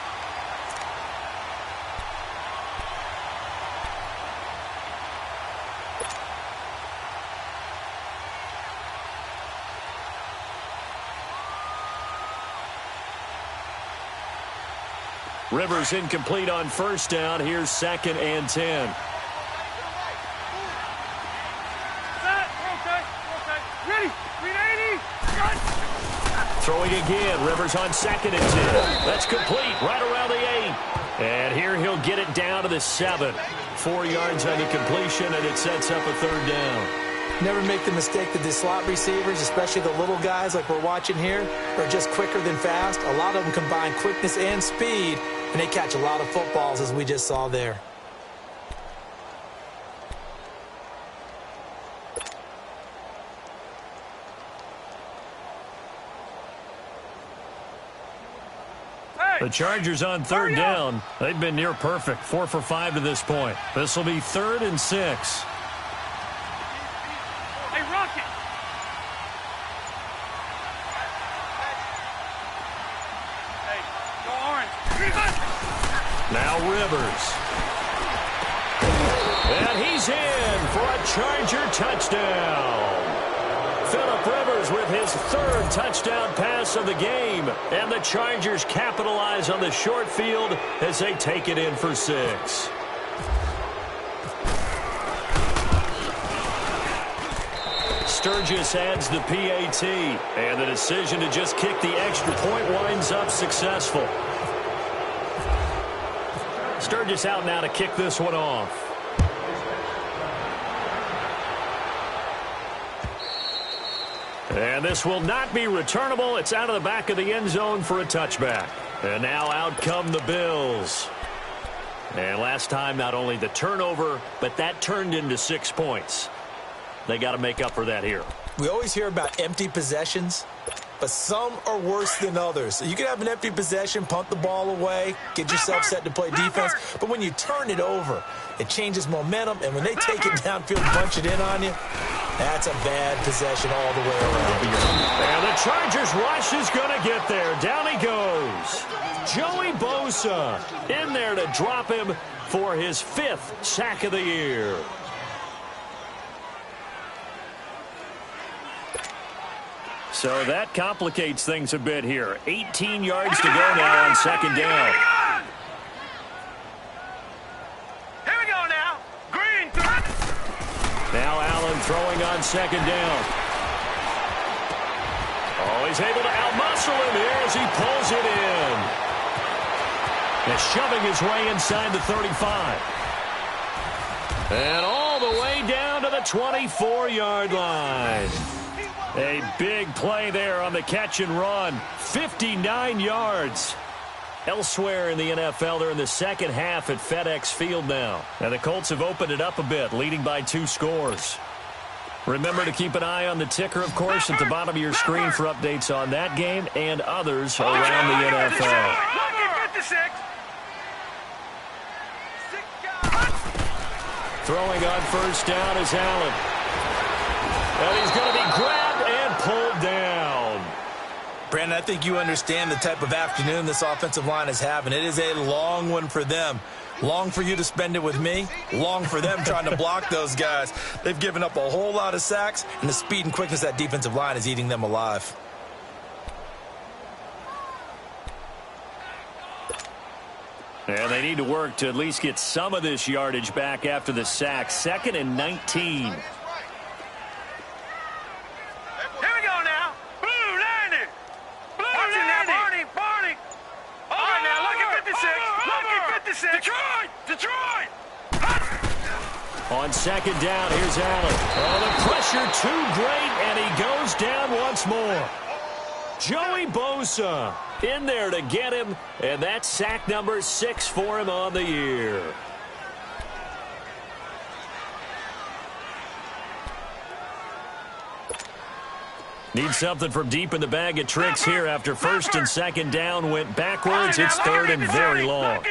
[SPEAKER 1] Rivers incomplete on first down. Here's 2nd and 10. Throwing again. Rivers on 2nd and 10. That's complete right around the 8. And here he'll get it down to the 7. 4 yards on the completion, and it sets up a 3rd down.
[SPEAKER 2] Never make the mistake that the slot receivers, especially the little guys like we're watching here, are just quicker than fast. A lot of them combine quickness and speed, and they catch a lot of footballs, as we just saw there.
[SPEAKER 1] The Chargers on 3rd down. They've been near perfect. 4 for 5 to this point. This will be 3rd and 6.
[SPEAKER 3] Hey, Rocket! Hey, go orange.
[SPEAKER 1] Now Rivers. And he's in for a Charger touchdown. Phillip Rivers with his 3rd touchdown pass of the game. And the Chargers capitalize on the short field as they take it in for 6. Sturgis adds the PAT. And the decision to just kick the extra point winds up successful. Sturgis out now to kick this one off. And this will not be returnable. It's out of the back of the end zone for a touchback. And now out come the Bills. And last time, not only the turnover, but that turned into 6 points. They got to make up for that here.
[SPEAKER 2] We always hear about empty possessions, but some are worse than others. So you can have an empty possession, punt the ball away, get yourself set to play defense, but when you turn it over, it changes momentum, and when they take it downfield and bunch it in on you, that's a bad possession all the way around.
[SPEAKER 1] And the Chargers rush is going to get there. Down he goes. Joey Bosa in there to drop him for his 5th sack of the year. So that complicates things a bit here. 18 yards to go now on 2nd down.
[SPEAKER 3] Here we go now. Green.
[SPEAKER 1] Now Allen throwing on 2nd down. Oh, he's able to outmuscle him here as he pulls it in. And shoving his way inside the 35. And all the way down to the 24-yard line. A big play there on the catch and run. 59 yards. Elsewhere in the NFL, they're in the second half at FedEx Field now. And the Colts have opened it up a bit, leading by 2 scores. Remember to keep an eye on the ticker, of course, at the bottom of your screen for updates on that game and others around the NFL. Throwing on first down is Allen. And he's going to be grabbed and pulled down.
[SPEAKER 2] Brandon, I think you understand the type of afternoon this offensive line is having. It is a long one for them. Long for you to spend it with me. Long for them trying to block those guys. They've given up a whole lot of sacks, and the speed and quickness of that defensive line is eating them alive.
[SPEAKER 1] And they need to work to at least get some of this yardage back after the sack. 2nd and 19.
[SPEAKER 3] Detroit!
[SPEAKER 1] On 2nd down, here's Allen. Oh, the pressure too great, and he goes down once more. Joey Bosa in there to get him, and that's sack number 6 for him on the year. Need something from deep in the bag of tricks here after 1st and 2nd down went backwards. It's 3rd and very long.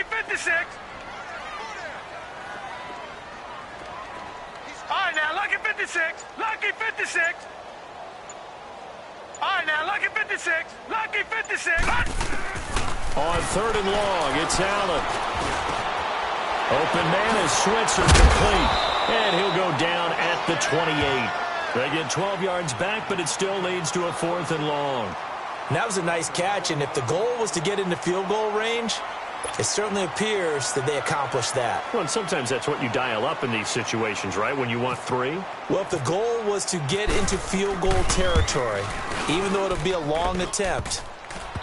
[SPEAKER 3] All right, now look at 56. Lucky 56. All right, now, lucky 56. Lucky 56.
[SPEAKER 1] On 3rd and long, it's Allen. Open man is Switzer complete. And he'll go down at the 28. They get 12 yards back, but it still leads to a 4th and long.
[SPEAKER 2] And that was a nice catch, and if the goal was to get into field goal range, it certainly appears that they accomplished that.
[SPEAKER 1] Well, and sometimes that's what you dial up in these situations, right, when you want 3?
[SPEAKER 2] Well, if the goal was to get into field goal territory, even though it'll be a long attempt,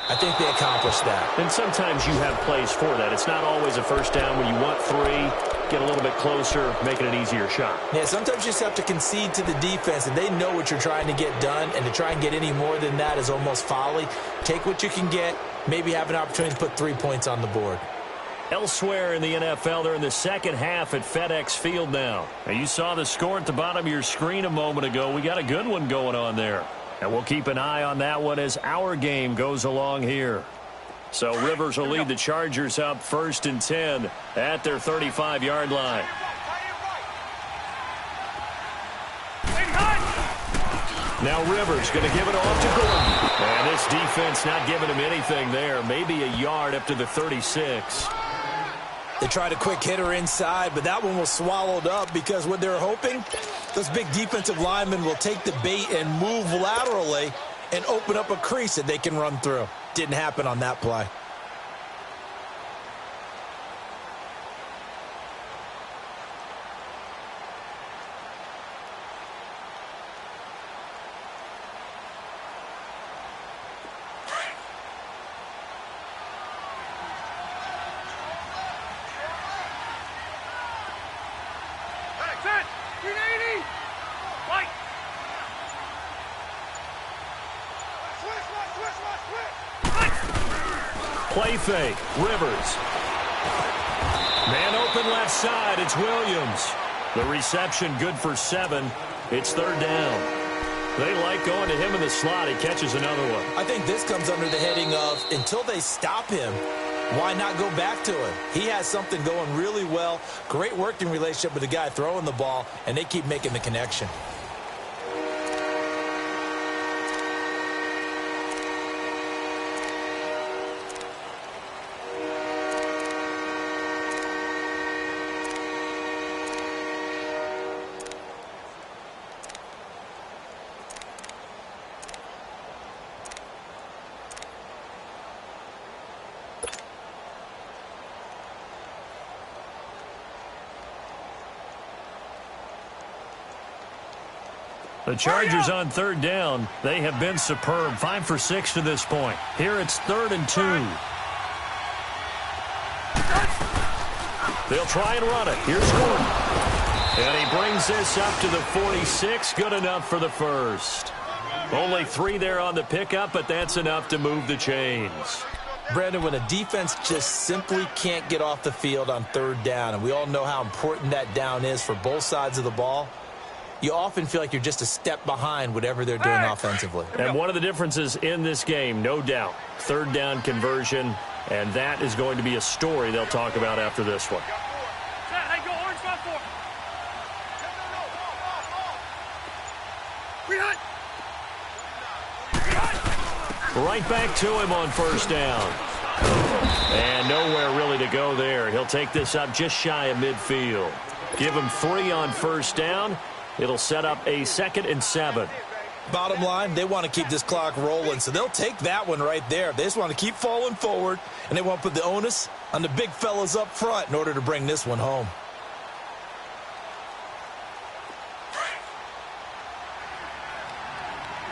[SPEAKER 2] I think they accomplished that.
[SPEAKER 1] And sometimes you have plays for that. It's not always a first down when you want 3, get a little bit closer, make it an easier shot.
[SPEAKER 2] Yeah, sometimes you just have to concede to the defense, and they know what you're trying to get done, and to try and get any more than that is almost folly. Take what you can get, maybe have an opportunity to put 3 points on the board.
[SPEAKER 1] Elsewhere in the NFL, they're in the second half at FedEx Field now. Now, you saw the score at the bottom of your screen a moment ago. We got a good one going on there. And we'll keep an eye on that one as our game goes along here. So Rivers will lead the Chargers up 1st and 10 at their 35-yard line. Now Rivers going to give it off to Gordon. And this defense not giving him anything there. Maybe a yard up to the 36.
[SPEAKER 2] They tried a quick hitter inside, but that one was swallowed up because what they're hoping, those big defensive linemen will take the bait and move laterally and open up a crease that they can run through. Didn't happen on that play.
[SPEAKER 1] Play fake. Rivers. Man open left side. It's Williams. The reception good for 7. It's 3rd down. They like going to him in the slot. He catches another one.
[SPEAKER 2] I think this comes under the heading of until they stop him, why not go back to him? He has something going really well. Great working relationship with the guy throwing the ball, and they keep making the connection.
[SPEAKER 1] The Chargers on 3rd down. They have been superb. 5 for 6 to this point. Here it's 3rd and 2. They'll try and run it. Here's Gordon. And he brings this up to the 46. Good enough for the first. Only 3 there on the pickup, but that's enough to move the chains.
[SPEAKER 2] Brandon, when a defense just simply can't get off the field on 3rd down, and we all know how important that down is for both sides of the ball, you often feel like you're just a step behind whatever they're doing offensively.
[SPEAKER 1] And one of the differences in this game, no doubt, 3rd down conversion, and that is going to be a story they'll talk about after this one. Right back to him on 1st down. And nowhere really to go there. He'll take this up just shy of midfield. Give him 3 on 1st down. It'll set up a 2nd and 7.
[SPEAKER 2] Bottom line, they want to keep this clock rolling, so they'll take that one right there. They just want to keep falling forward, and they want to put the onus on the big fellas up front in order to bring this one home.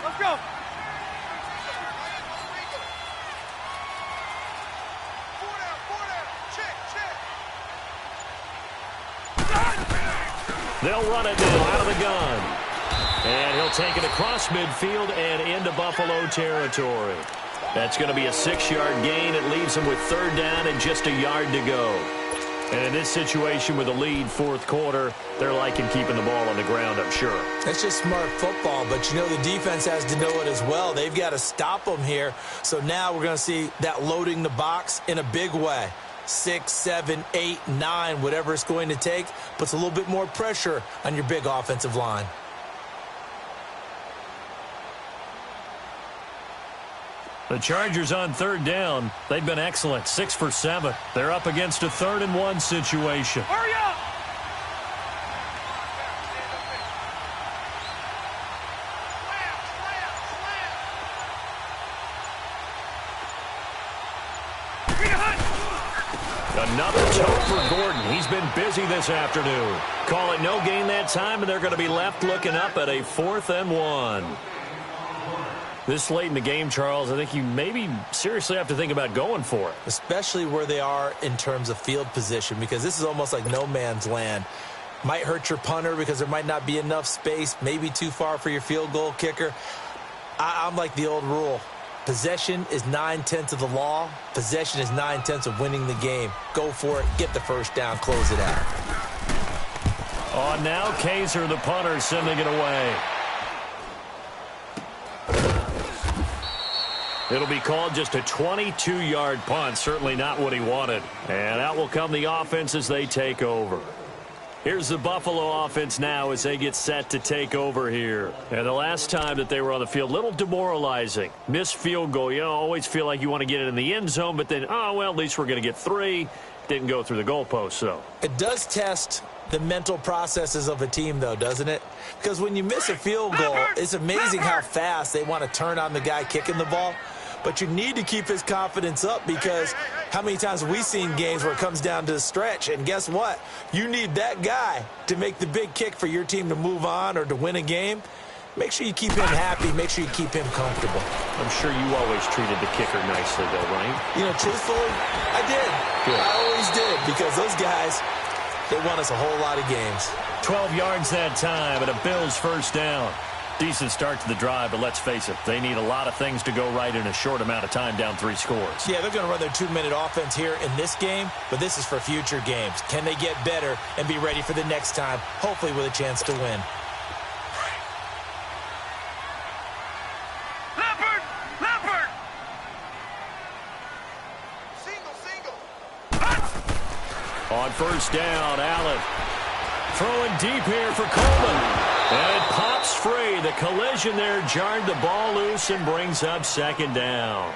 [SPEAKER 3] Let's go.
[SPEAKER 1] They'll run it now out of the gun. And he'll take it across midfield and into Buffalo territory. That's going to be a 6-yard gain. It leaves them with 3rd down and just a yard to go. And in this situation with a lead 4th quarter, they're liking keeping the ball on the ground, I'm sure.
[SPEAKER 2] That's just smart football, but you know the defense has to know it as well. They've got to stop them here. So now we're going to see that loading the box in a big way. 6, 7, 8, 9, whatever it's going to take, puts a little bit more pressure on your big offensive line.
[SPEAKER 1] The Chargers on third down. They've been excellent, 6 for 7. They're up against a 3rd-and-1 situation.
[SPEAKER 3] Hurry up!
[SPEAKER 1] Another toe for Gordon. He's been busy this afternoon. Call it no gain that time, and they're going to be left looking up at a 4th-and-1. This late in the game, Charles, I think you maybe seriously have to think about going for it.
[SPEAKER 2] Especially where they are in terms of field position, because this is almost like no man's land. Might hurt your punter because there might not be enough space, maybe too far for your field goal kicker. I'm like the old rule. Possession is 9/10 of the law. Possession is 9/10 of winning the game. Go for it. Get the first down. Close it out.
[SPEAKER 1] Oh, now Kaiser, the punter, sending it away. It'll be called just a 22-yard punt. Certainly not what he wanted. And out will come the offense as they take over. Here's the Buffalo offense now as they get set to take over here. And the last time that they were on the field, a little demoralizing. Missed field goal. You know, always feel like you want to get it in the end zone, but then, oh, well, at least we're going to get 3. Didn't go through the goalpost, though.
[SPEAKER 2] It does test the mental processes of a team, though, doesn't it? Because when you miss a field goal, it's amazing how fast they want to turn on the guy kicking the ball. But you need to keep his confidence up, because how many times have we seen games where it comes down to the stretch? And guess what? You need that guy to make the big kick for your team to move on or to win a game. Make sure you keep him happy. Make sure you keep him comfortable.
[SPEAKER 1] I'm sure you always treated the kicker nicely, though, right?
[SPEAKER 2] You know, truthfully, I did.
[SPEAKER 1] Good.
[SPEAKER 2] I always did, because those guys, they won us a whole lot of games.
[SPEAKER 1] 12 yards that time, and a Bills first down. Decent start to the drive, but let's face it, they need a lot of things to go right in a short amount of time, down 3 scores.
[SPEAKER 2] Yeah, they're going to run their 2-minute offense here in this game, but this is for future games. Can they get better and be ready for the next time, hopefully with a chance to win?
[SPEAKER 3] Leopard! Leopard! Single!
[SPEAKER 1] On first down, Allen throwing deep here for Coleman. And it pops free. The collision there jarred the ball loose and brings up 2nd down.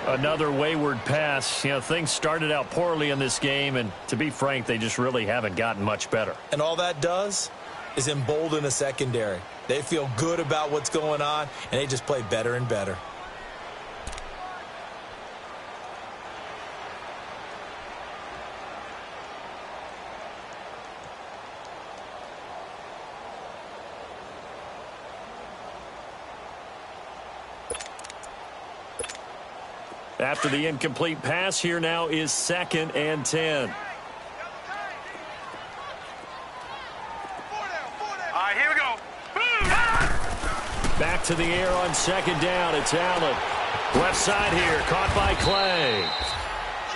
[SPEAKER 1] Another wayward pass. You know, things started out poorly in this game, and to be frank, they just really haven't gotten much better.
[SPEAKER 2] And all that does is embolden a secondary. They feel good about what's going on, and they just play better and better.
[SPEAKER 1] After the incomplete pass, here now is 2nd and 10.
[SPEAKER 3] All right, here we go.
[SPEAKER 1] Back to the air on 2nd down. It's Allen. Left side here, caught by Clay.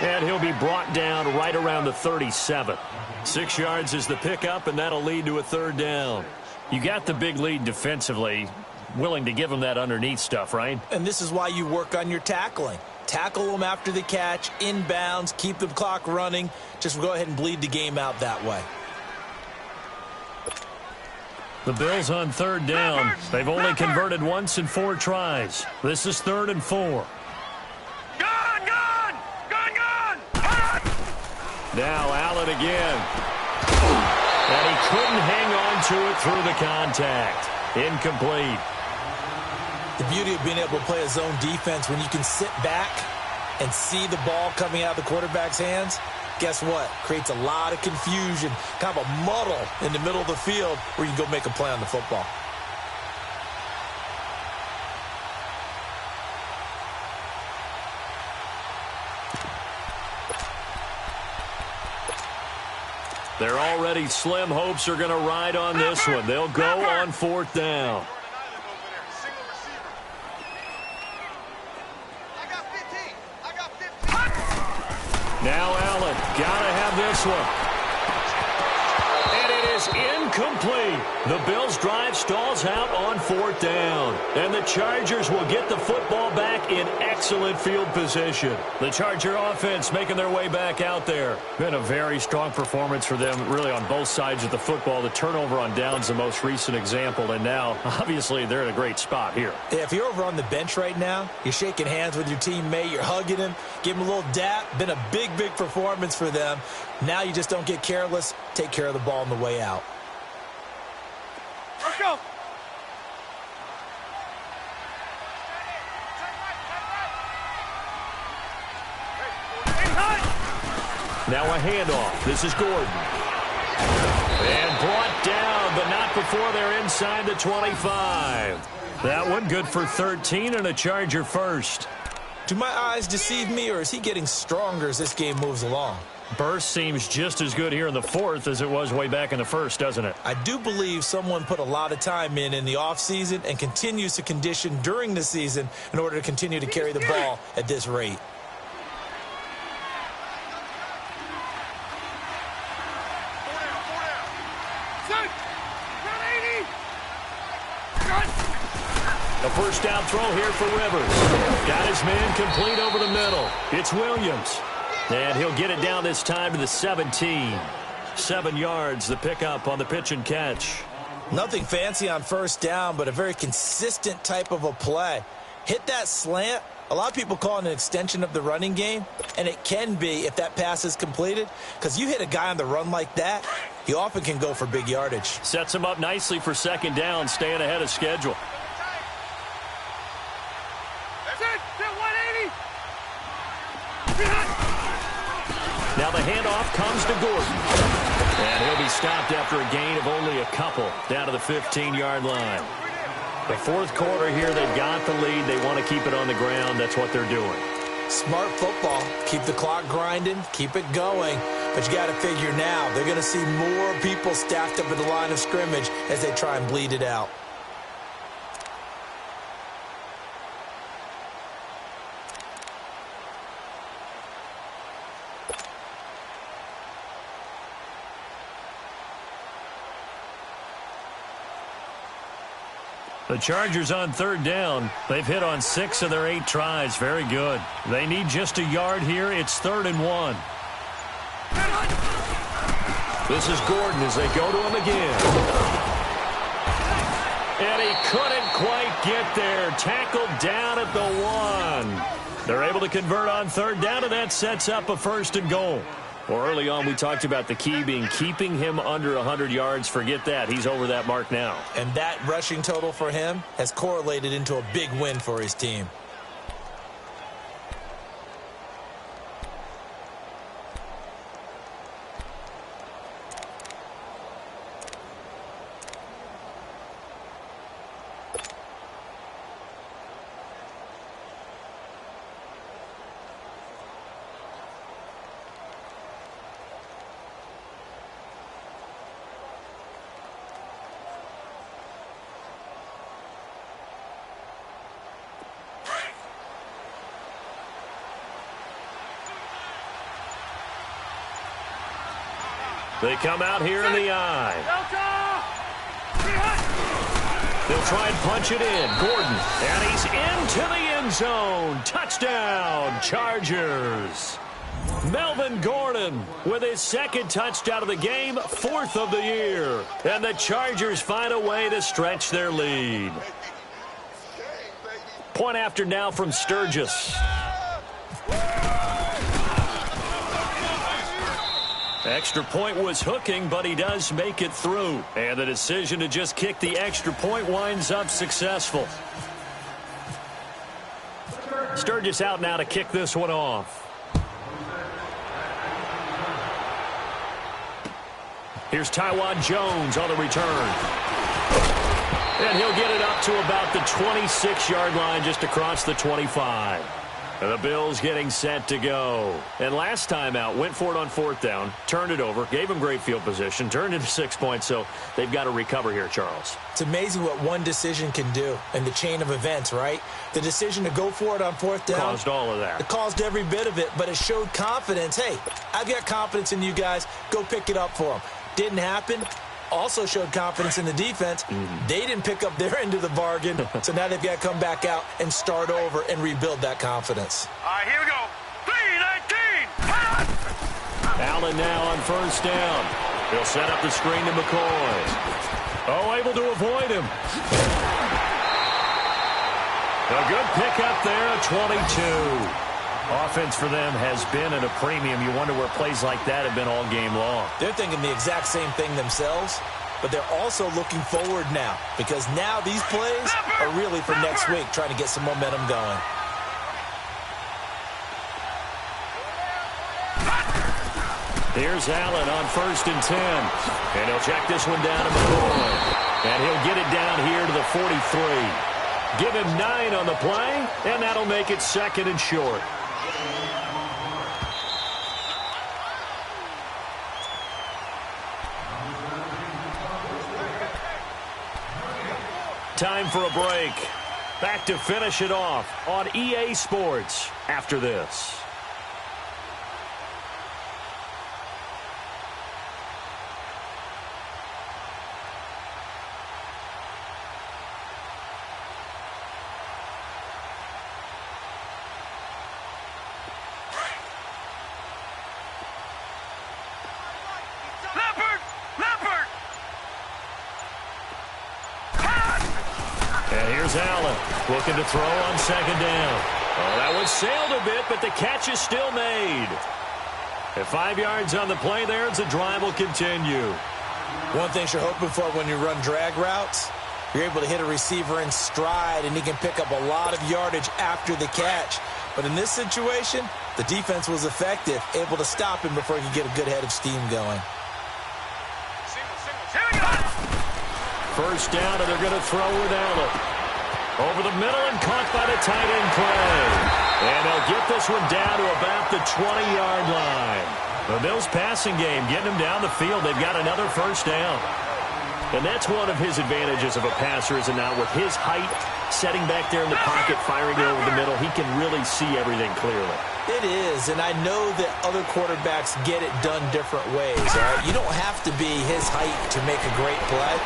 [SPEAKER 1] And he'll be brought down right around the 37. 6 yards is the pickup, and that'll lead to a 3rd down. You got the big lead defensively. Willing to give them that underneath stuff, right?
[SPEAKER 2] And this is why you work on your tackling. Tackle them after the catch, inbounds, keep the clock running. Just go ahead and bleed the game out that way.
[SPEAKER 1] The Bills on 3rd down. They've only converted once in 4 tries. This is 3rd and 4.
[SPEAKER 3] Gone!
[SPEAKER 1] Now Allen again. And he couldn't hang on to it through the contact. Incomplete.
[SPEAKER 2] The beauty of being able to play a zone defense, when you can sit back and see the ball coming out of the quarterback's hands, guess what? Creates a lot of confusion, kind of a muddle in the middle of the field where you can go make a play on the football.
[SPEAKER 1] They're already slim hopes are going to ride on this one. They'll go on 4th down. Now Allen, gotta have this one. And it is incomplete. The Bills' drive stalls out on 4th down. And the Chargers will get the football back in excellent field position. The Charger offense making their way back out there. Been a very strong performance for them, really, on both sides of the football. The turnover on downs, the most recent example. And now, obviously, they're in a great spot here.
[SPEAKER 2] Yeah, if you're over on the bench right now, you're shaking hands with your teammate, you're hugging him, give him a little dap. Been a big, big performance for them. Now you just don't get careless. Take care of the ball on the way out.
[SPEAKER 3] Let's go.
[SPEAKER 1] Now a handoff. This is Gordon. And brought down, but not before they're inside the 25. That one good for 13 and a Charger first.
[SPEAKER 2] Do my eyes deceive me, or is he getting stronger as this game moves along?
[SPEAKER 1] Burst seems just as good here in the 4th as it was way back in the 1st, doesn't it?
[SPEAKER 2] I do believe someone put a lot of time in the offseason and continues to condition during the season in order to continue to carry the ball at this rate.
[SPEAKER 1] A first down throw here for Rivers. Got his man complete over the middle. It's Williams. And he'll get it down this time to the 17. 7 yards, the pickup on the pitch and catch.
[SPEAKER 2] Nothing fancy on first down, but a very consistent type of a play. Hit that slant. A lot of people call it an extension of the running game, and it can be if that pass is completed, because you hit a guy on the run like that, he often can go for big yardage.
[SPEAKER 1] Sets him up nicely for second down, staying ahead of schedule. Now the handoff comes to Gordon. And he'll be stopped after a gain of only a couple down to the 15-yard line. The 4th quarter here, they've got the lead. They want to keep it on the ground. That's what they're doing.
[SPEAKER 2] Smart football. Keep the clock grinding. Keep it going. But you got to figure now, they're going to see more people stacked up at the line of scrimmage as they try and bleed it out.
[SPEAKER 1] The Chargers on 3rd down. They've hit on 6 of their 8 tries. Very good. They need just a yard here. It's 3rd and 1. This is Gordon as they go to him again. And he couldn't quite get there. Tackled down at the 1. They're able to convert on 3rd down, and that sets up a 1st and goal. Well, early on, we talked about the key being keeping him under 100 yards. Forget that. He's over that mark now.
[SPEAKER 2] And that rushing total for him has correlated into a big win for his team.
[SPEAKER 1] They come out here in the eye. They'll try and punch it in. Gordon, and he's into the end zone. Touchdown, Chargers. Melvin Gordon with his 2nd touchdown of the game, 4th of the year. And the Chargers find a way to stretch their lead. Point after now from Sturgis. Extra point was hooking, but he does make it through. And the decision to just kick the extra point winds up successful. Sturgis out now to kick this one off. Here's Taiwan Jones on the return. And he'll get it up to about the 26-yard line, just across the 25. And the Bills getting set to go. And last time out, went for it on 4th down, turned it over, gave him great field position, turned into 6 points, so they've got to recover here, Charles.
[SPEAKER 2] It's amazing what one decision can do in the chain of events, right? The decision to go for it on 4th down.
[SPEAKER 1] Caused all of that.
[SPEAKER 2] It caused every bit of it, but it showed confidence. Hey, I've got confidence in you guys. Go pick it up for them. Didn't happen. also showed confidence in the defense. They didn't pick up their end of the bargain, so now they've got to come back out and start over and rebuild that confidence.
[SPEAKER 3] All right, here we go. 3-19.
[SPEAKER 1] Allen now on first down. He'll set up the screen to McCoy. Oh, able to avoid him. A good pickup there at 22. Offense for them has been at a premium. You wonder where plays like that have been all game long.
[SPEAKER 2] They're thinking the exact same thing themselves, but they're also looking forward now because now these plays are really for next week, trying to get some momentum going.
[SPEAKER 1] Here's Allen on first and 10. And he'll check this one down to McCoy. And he'll get it down here to the 43. Give him 9 on the play, and that'll make it 2nd and short. Time for a break. Back to finish it off on EA Sports after this. Allen looking to throw on second down. Oh, that one sailed a bit, but the catch is still made. At 5 yards on the play there, the drive will continue.
[SPEAKER 2] One thing you're hoping for when you run drag routes, you're able to hit a receiver in stride, and he can pick up a lot of yardage after the catch. But in this situation, the defense was effective, able to stop him before he could get a good head of steam going.
[SPEAKER 1] First down, and they're going to throw with Allen. Over the middle and caught by the tight end play. And they'll get this one down to about the 20-yard line. The Bills passing game getting them down the field. They've got another first down. And that's one of his advantages of a passer, is it not? With his height, setting back there in the pocket, firing it over the middle, he can really see everything clearly.
[SPEAKER 2] It is, and I know that other quarterbacks get it done different ways. All right? You don't have to be his height to make a great play.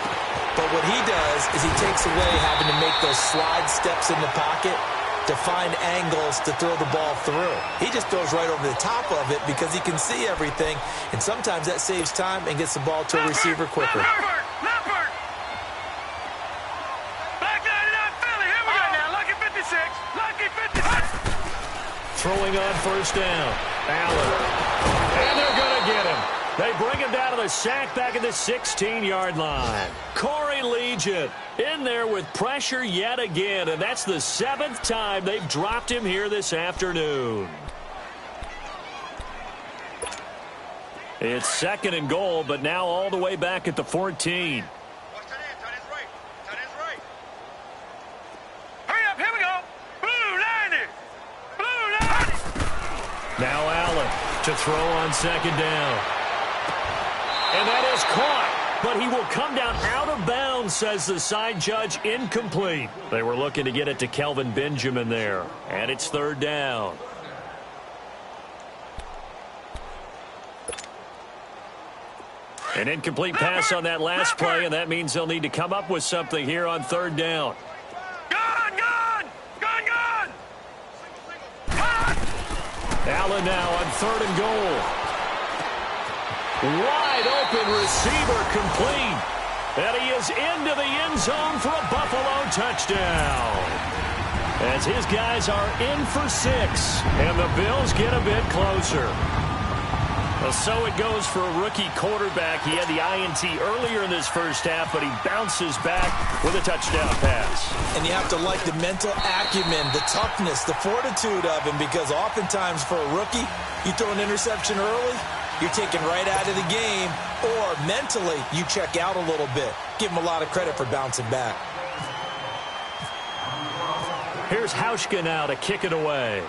[SPEAKER 2] But what he does is he takes away having to make those slide steps in the pocket to find angles to throw the ball through. He just throws right over the top of it because he can see everything, and sometimes that saves time and gets the ball to a receiver quicker.
[SPEAKER 1] Throwing on first down. Allen. And they're going to get him. They bring him down to the sack back at the 16-yard line. Corey Legion in there with pressure yet again, and that's the 7th time they've dropped him here this afternoon. It's 2nd and goal, but now all the way back at the 14. Now Allen to throw on second down. And that is caught, but he will come down out of bounds, says the side judge. Incomplete. They were looking to get it to Kelvin Benjamin there, and it's 3rd down. An incomplete pass on that last play, and that means they'll need to come up with something here on 3rd down. Allen now on 3rd and goal. Wide open receiver complete. And he is into the end zone for a Buffalo touchdown. As his guys are in for 6. And the Bills get a bit closer. Well, so it goes for a rookie quarterback. He had the INT earlier in this first half, but he bounces back with a touchdown pass.
[SPEAKER 2] And you have to like the mental acumen, the toughness, the fortitude of him, because oftentimes for a rookie, you throw an interception early, you're taken right out of the game, or mentally you check out a little bit. Give him a lot of credit for bouncing back.
[SPEAKER 1] Here's Hauschka now to kick it away.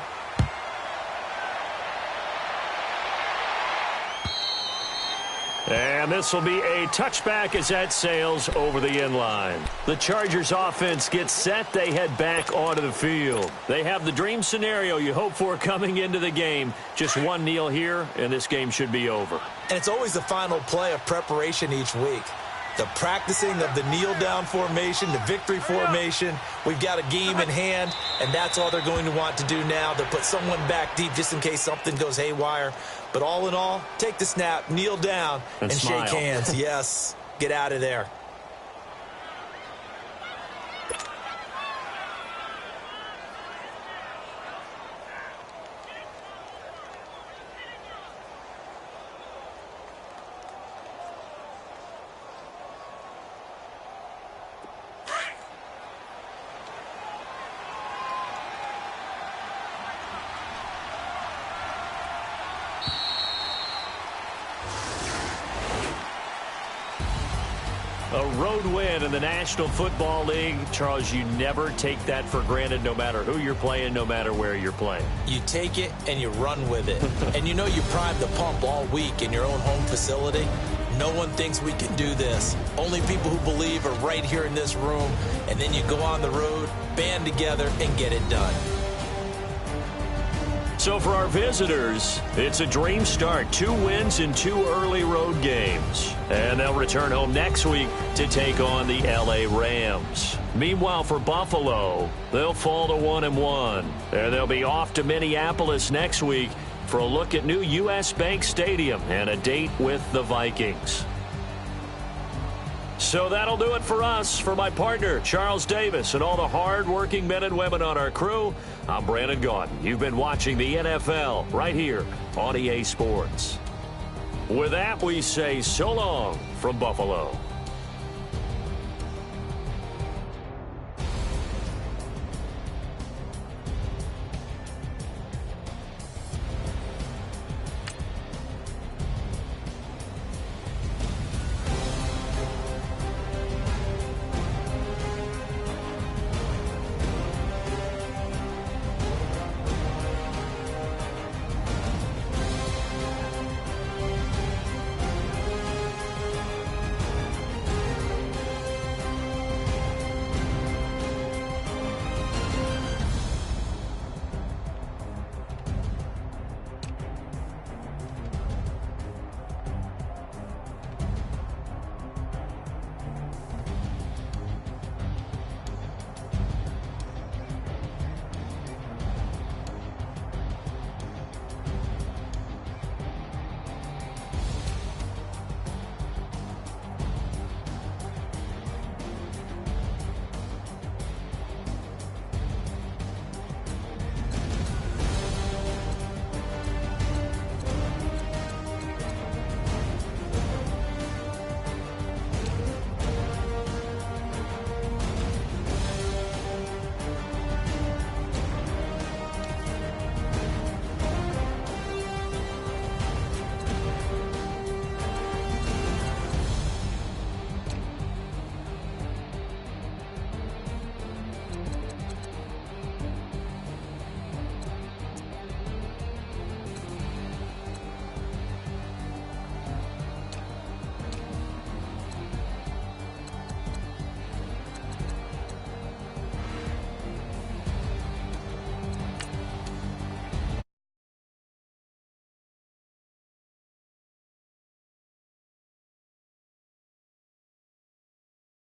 [SPEAKER 1] And this will be a touchback as that sails over the end line. The Chargers offense gets set. They head back onto the field. They have the dream scenario you hope for coming into the game. Just one kneel here, and this game should be over.
[SPEAKER 2] And it's always the final play of preparation each week. the practicing of the kneel-down formation, the victory formation. We've got a game in hand, and that's all they're going to want to do now. They'll put someone back deep just in case something goes haywire. But all in all, take the snap, kneel down, and shake hands. Yes, get out of there.
[SPEAKER 1] A road win in the National Football League. Charles, you never take that for granted no matter who you're playing, no matter where you're playing.
[SPEAKER 2] You take it and you run with it. And you know you primed the pump all week in your own home facility. No one thinks we can do this. Only people who believe are right here in this room. And then you go on the road, band together, and get it done.
[SPEAKER 1] So for our visitors, it's a dream start. 2 wins in 2 early road games. And they'll return home next week to take on the L.A. Rams. Meanwhile, for Buffalo, they'll fall to 1-1. And they'll be off to Minneapolis next week for a look at new U.S. Bank Stadium and a date with the Vikings. So that'll do it for us. For my partner, Charles Davis, and all the hard-working men and women on our crew, I'm Brandon Gaudin. You've been watching the NFL right here on EA Sports. With that, we say so long from Buffalo.